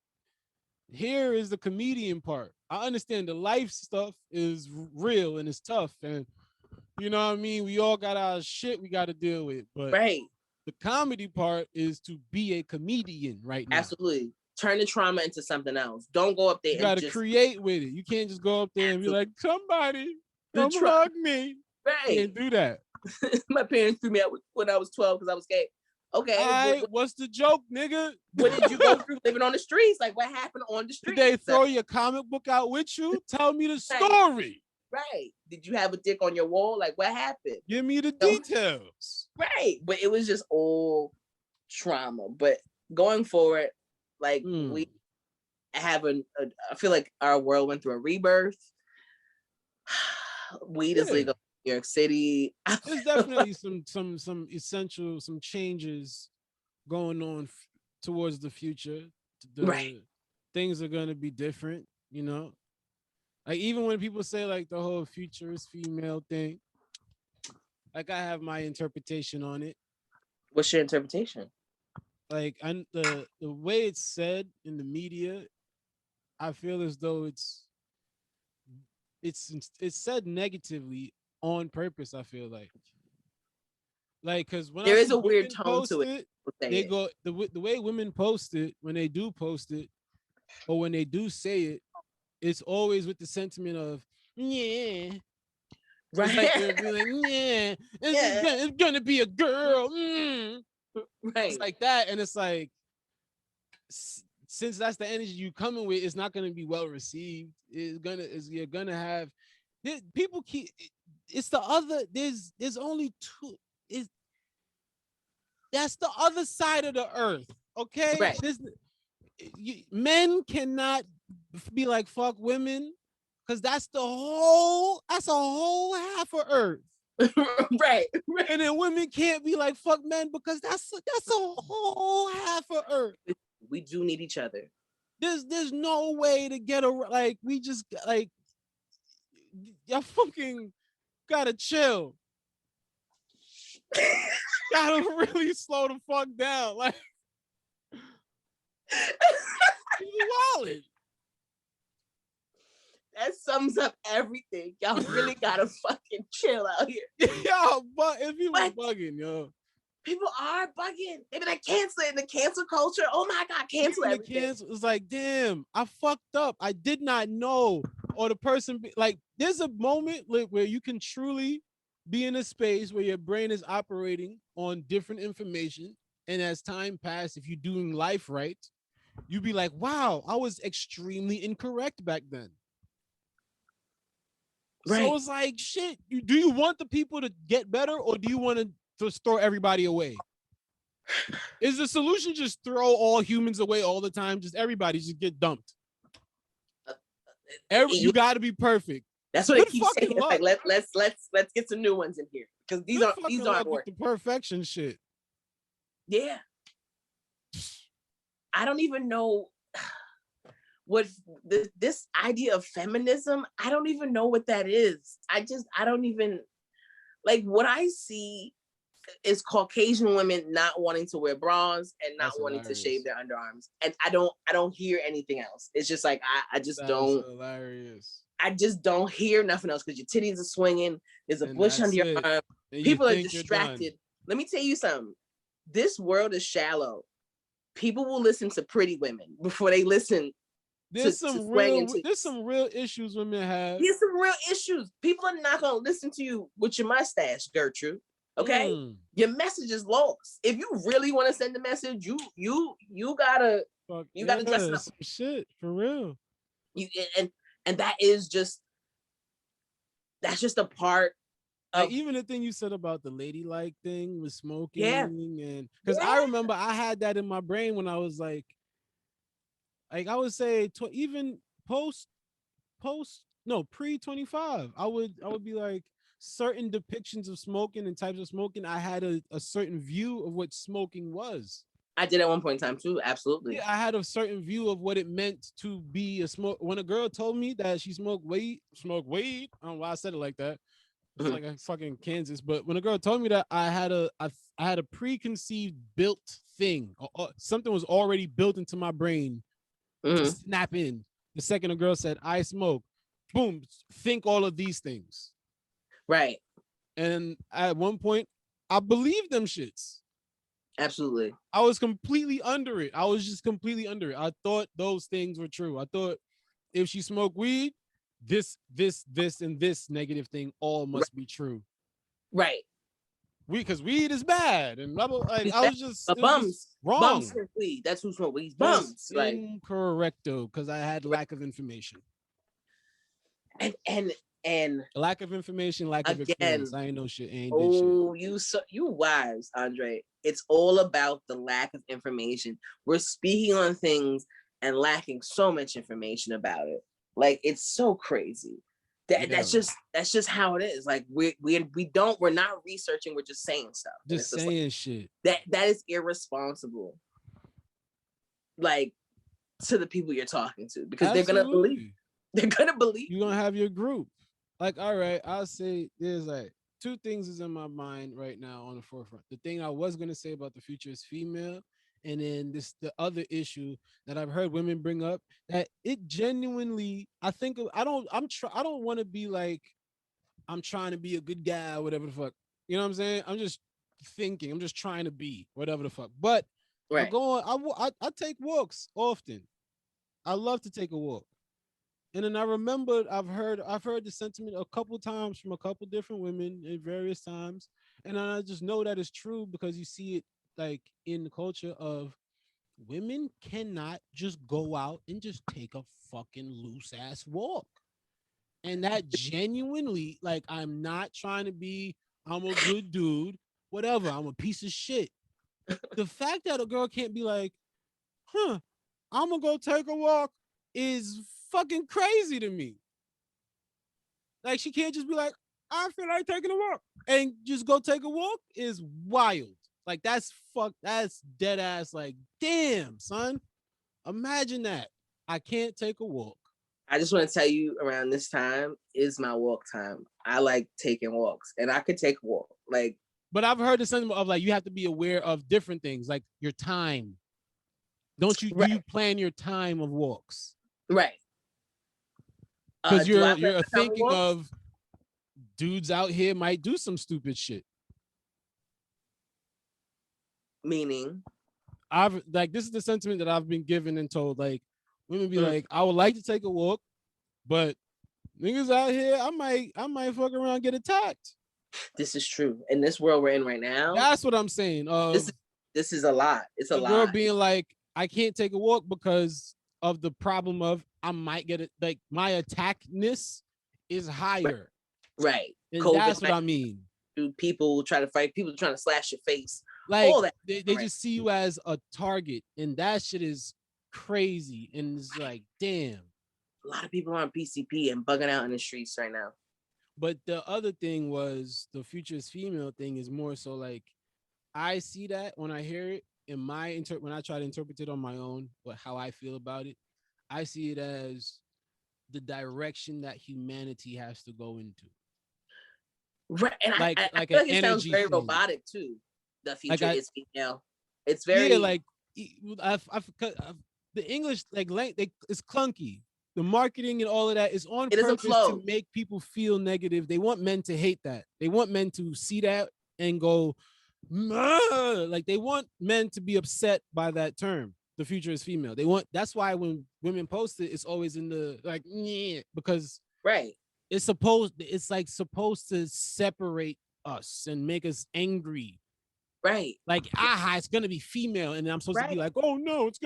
Here is the comedian part. I understand the life stuff is real and it's tough, and you know what I mean? We all got our shit we got to deal with. But the comedy part is to be a comedian right now. Absolutely. Turn the trauma into something else. Don't go up there. You got to create with it. You can't just go up there and be like, somebody come hug me. Right. You can't do that. My parents threw me out when I was 12 because I was gay. Okay. All right, what's the joke, nigga? What did you go through living on the streets? Like, what happened on the streets? Did they throw your comic book out with you? Tell me the story. Right. Did you have a dick on your wall? Like, what happened? Give me the details. Right. But it was just all trauma. But going forward, like, we have I feel like our world went through a rebirth. Weed is legal in New York City. There's definitely some essential, some changes going on towards the future. Things are going to be different, you know? Like, even when people say like the whole future is female thing, like, I have my interpretation on it. What's your interpretation? Like, the way it's said in the media, I feel as though it's said negatively on purpose. I feel like because when there is a weird tone to it, they go the way women post it when they do post it, or when they do say it. It's always with the sentiment of, yeah. Right. It's like they're like, yeah, it's gonna be a girl. Right. It's like that. And it's like, since that's the energy you coming with, it's not gonna be well received. You're gonna have people keep it's the other, there's only two. That's the other side of the earth. Okay. Right. Men cannot be like, fuck women, because that's a whole half of Earth. Right. And then women can't be like, fuck men, because that's a whole half of Earth. We do need each other. There's no way to get we just like, y'all fucking gotta chill. Gotta really slow the fuck down. Like, wallet. That sums up everything. Y'all really gotta fucking chill out here. Yo, but if you were bugging, yo. People are bugging. They be like, cancel it in the cancel culture. Oh my God, cancel everything. It's like, damn, I fucked up. I did not know. Or the person, there's a moment where you can truly be in a space where your brain is operating on different information. And as time passes, if you're doing life right, you'd be like, wow, I was extremely incorrect back then. Right. So it's like, shit, do you want the people to get better, or do you want to just throw everybody away? Is the solution just throw all humans away all the time? Just everybody just get dumped. You got to be perfect. That's what they keep saying. Like, let's get some new ones in here, because these aren't working. The perfection shit. Yeah. I don't even know what this idea of feminism. I don't even know what that is. I don't even, like, what I see is Caucasian women not wanting to wear bras and not wanting to shave their underarms. And I don't hear anything else. It's just like, I just don't. Hilarious. I just don't hear nothing else, because your titties are swinging. There's a bush under your arm. People are distracted. Let me tell you something. This world is shallow. People will listen to pretty women before they listen. There's some real issues women have. There's some real issues. People are not gonna listen to you with your mustache, Gertrude. Okay, your message is lost. If you really want to send a message, you gotta dress up. Some shit for real. And that's just a part of, even the thing you said about the ladylike thing with smoking, and because I remember I had that in my brain when I was like I would say even pre-25, I would be like, certain depictions of smoking and types of smoking, I had a certain view of what smoking was. I did at one point in time too, absolutely. Yeah, I had a certain view of what it meant to be a smoke. When a girl told me that she smoked weed, I don't know why I said it like that. It's like a fucking Kansas. But when a girl told me that, I had a preconceived built thing. Something was already built into my brain to snap in. The second a girl said, I smoke, boom, think all of these things. Right. And at one point, I believed them shits. Absolutely. I was completely under it. I was just completely under it. I thought those things were true. I thought if she smoked weed, this, and this negative thing all must be true. Right. Because weed is bad. And blah, blah, like, I was just bums. Wrong. Bums smoke weed. That's who smoke weed. Bums. Like, incorrecto, because I had lack of information. And lack of information, lack of experience. I ain't know shit. You wives, Andre. It's all about the lack of information. We're speaking on things and lacking so much information about it. Like, it's so crazy. That's just how it is. Like, we're not researching. We're just saying stuff. Just saying shit. That is irresponsible. Like, to the people you're talking to, because they're gonna believe. They're gonna believe. You're gonna have your group. Like, all right, I'll say there's like two things is in my mind right now on the forefront. The thing I was gonna say about the future is female, and then the other issue that I've heard women bring up, that it genuinely, I don't want to be like, I'm trying to be a good guy or whatever the fuck. You know what I'm saying? I'm just trying to be whatever the fuck. But right. I take walks often. I love to take a walk. And then I remember I've heard the sentiment a couple times from a couple different women at various times. And I just know that it's true because you see it like in the culture of women cannot just go out and just take a fucking loose ass walk. And that genuinely, like, I'm not trying to be, I'm a good dude, whatever, I'm a piece of shit. The fact that a girl can't be like, I'm gonna go take a walk is fucking crazy to me. Like, she can't just be like, I feel like taking a walk and just go take a walk is wild. Like, that's dead ass. Like, damn, son. Imagine that. I can't take a walk. I just want to tell you, around this time is my walk time. I like taking walks, and I could take a walk. Like, but I've heard the sentiment of like you have to be aware of different things, like your time. Don't you? Right. Do you plan your time of walks? Right. Because you're thinking of dudes out here might do some stupid shit. Meaning, this is the sentiment that I've been given and told. Like, women be like, I would like to take a walk, but niggas out here, I might fuck around and get attacked. This is true. In this world we're in right now. That's what I'm saying. This is a lot. It's a lot. The girl being like, I can't take a walk because of the problem of I might get it. Like, my attackness is higher. Right. And that's what I mean. People try to fight. People trying to slash your face. Like, all that. They just see you as a target, and that shit is crazy. And it's like, damn. A lot of people are on PCP and bugging out in the streets right now. But the other thing was the future is female thing is more so like, I see that when I hear it in when I try to interpret it on my own, but how I feel about it, I see it as the direction that humanity has to go into. Right, and I feel like it sounds very robotic too. The future is female. It's very like the English it's clunky. The marketing and all of that is on purpose to make people feel negative. They want men to hate that. They want men to see that and go, like they want men to be upset by that term. The future is female. That's why when women post it, it's always in the like, because right. It's supposed to separate us and make us angry. Right. Like, it's gonna be female, and I'm supposed to be like, oh no, it's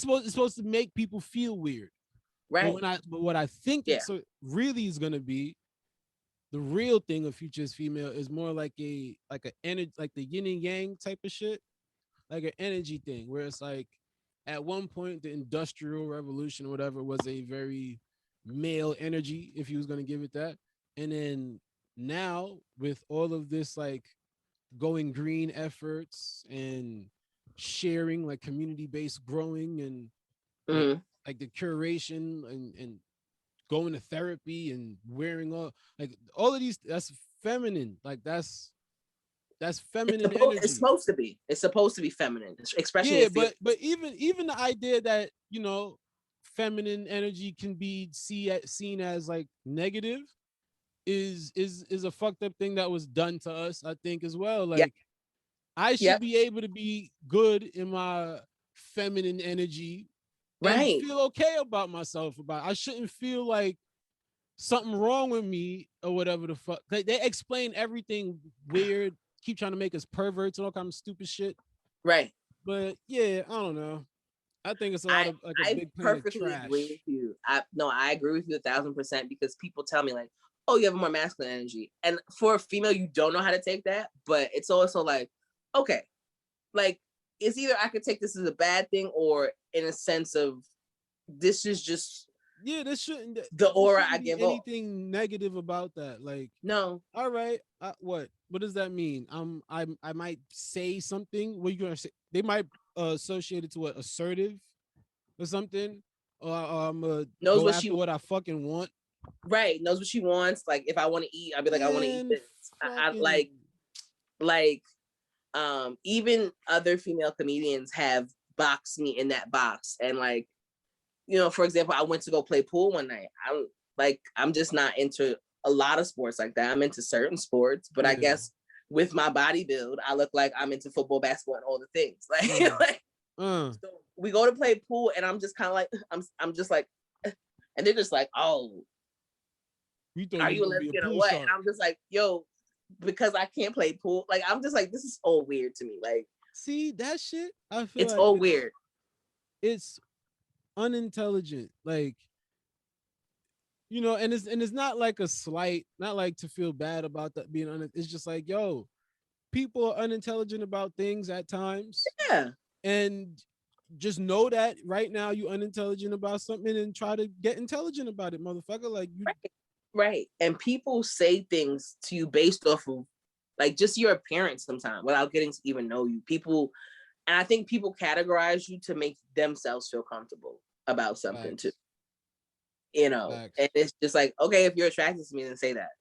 supposed to make people feel weird. Right. But what I think it's really is gonna be, the real thing of future is female is more like a energy, like the yin and yang type of shit, like an energy thing, where it's like at one point the Industrial Revolution or whatever was a very male energy, if you was gonna give it that, and then now with all of this like going green efforts and sharing, like community-based growing and like the curation and going to therapy and wearing all of these, that's feminine. Like that's feminine energy. It's supposed to be feminine, especially but even the idea that, you know, feminine energy can be seen as like negative is a fucked up thing that was done to us, I think, as well. Like, I should be able to be good in my feminine energy, right, and feel okay about myself. I shouldn't feel like something wrong with me or whatever the fuck. They explain everything weird, keep trying to make us perverts and all kind of stupid shit. Right. But yeah, I don't know. I think it's a lot of like a big plan of trash. I perfectly agree with you. I agree with you 1,000% because people tell me like, oh, you have a more masculine energy. And for a female, you don't know how to take that. But it's also like, okay, like it's either I could take this as a bad thing or in a sense of this is just this shouldn't the aura I give off. Anything negative about that? Like, no. All right. What does that mean? I might say something. What are you gonna say? They might associate it to what, assertive or something. Or knows what I fucking want. Right, knows what she wants. Like if I want to eat, I'll be like, I want to eat this. I like even other female comedians have boxed me in that box. And like, you know, for example, I went to go play pool one night. I'm just not into a lot of sports like that. I'm into certain sports, but I guess with my body build, I look like I'm into football, basketball, and all the things. Like, so we go to play pool, and I'm just kind of like, I'm just like, and they're just like, oh, are you a lesbian or what? And I'm just like, yo, because I can't play pool. Like, I'm just like, this is all weird to me. Like, see that shit? I feel it's like all weird. It's unintelligent. Like, you know, and it's not like a slight, not like to feel bad about that being it's just like, yo, people are unintelligent about things at times. Yeah. And just know that right now you unintelligent about something and try to get intelligent about it, motherfucker. Like you, right. And people say things to you based off of like just your appearance sometimes without getting to even know you. People, and I think people categorize you to make themselves feel comfortable about something too. You know, and it's just like, okay, if you're attracted to me, then say that.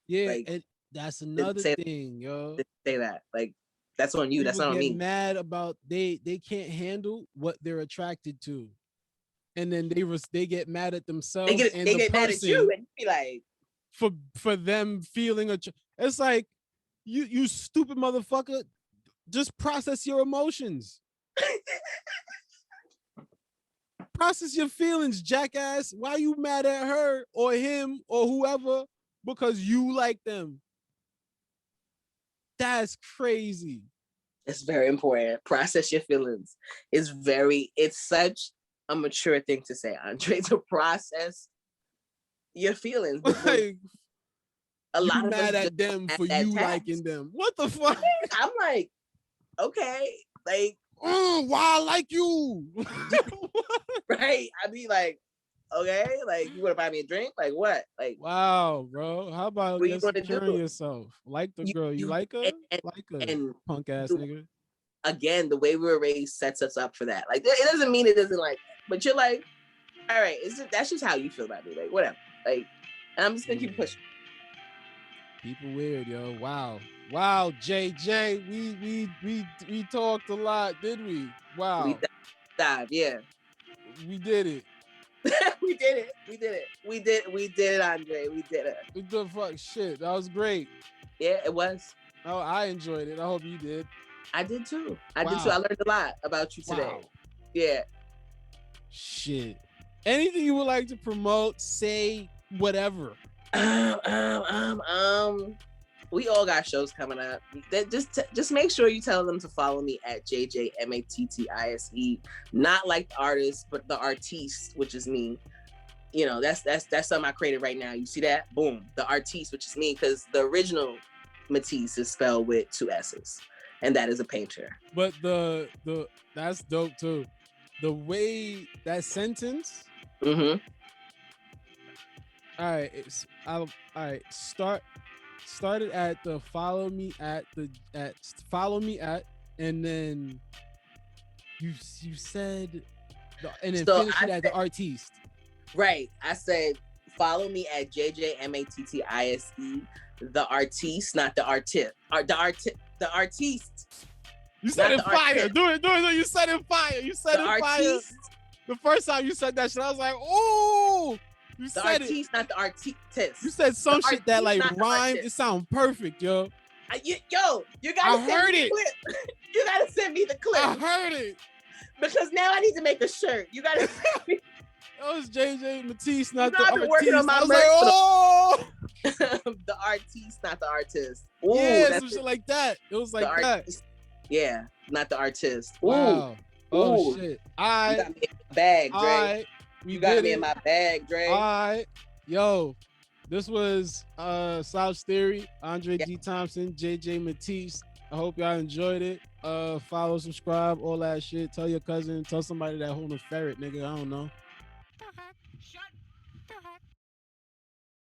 Yeah, like, and that's another thing, yo. Say that. Like, that's on you. People that's not on me. Mad about they can't handle what they're attracted to, and then they get mad at themselves. They get mad at you and be like, for them feeling it's like you stupid motherfucker. Just process your emotions. Process your feelings, jackass. Why are you mad at her or him or whoever because you like them? That's crazy. It's very important. Process your feelings. It's such a mature thing to say, Andre, to process your feelings. Like, a lot of mad at them for you liking them. What the fuck? I'm like, okay, like, why I like you? Right? I'd be like, okay, like, you want to buy me a drink? Like, what? Like, wow, bro. How about you securing yourself? Like the girl, you like her? Like her, and punk ass nigga. Again, the way we were raised sets us up for that. Like, it doesn't mean it doesn't like, but you're like, all right, that's just how you feel about me. Like, whatever. Like, and I'm just gonna keep pushing. People weird, yo. Wow, JJ. We talked a lot, did we? Wow. We dive, yeah. We did it. We did it, Andre. We did it. What the fuck? Shit, that was great. Yeah, it was. Oh, I enjoyed it. I hope you did. I did too. I learned a lot about you today. Wow. Yeah. Shit. Anything you would like to promote, say, whatever. We all got shows coming up. Just make sure you tell them to follow me at JJ Mattise. Not like the artist, but the artiste, which is me. You know, that's something I created right now. You see that? Boom. The artiste, which is me, because the original Mattise is spelled with 2 S's. And that is a painter. But the that's dope too. The way that sentence. Mm-hmm. All right. Started at the follow me at, and then you said, and then finish it at the artiste. Right. I said follow me at JJ Mattise. The artiste, not the artist. The artiste. You said it fire. Do it. You said it fire. You said it fire. The first time you said that shit, I was like, oh. You the said artiste, not the artiste. You said some shit that like rhymed. It sound perfect, yo. You gotta send me the clip. You gotta send me the clip. I heard it. Because now I need to make a shirt. You gotta send me. That was JJ Mattise, not the artiste. I've been working on my merch. Like, oh. The artiste, not the artist. Ooh, yeah, some shit like that. It was like that. Yeah, not the artist. Ooh. Wow. Oh shit. You got me in my bag, Dre. You got me in my bag, Dre. All right. Yo, this was Slouch Theory, Andre D. Thompson, JJ Mattise. I hope y'all enjoyed it. Follow, subscribe, all that shit. Tell your cousin, tell somebody that holding a ferret, nigga. I don't know. Shut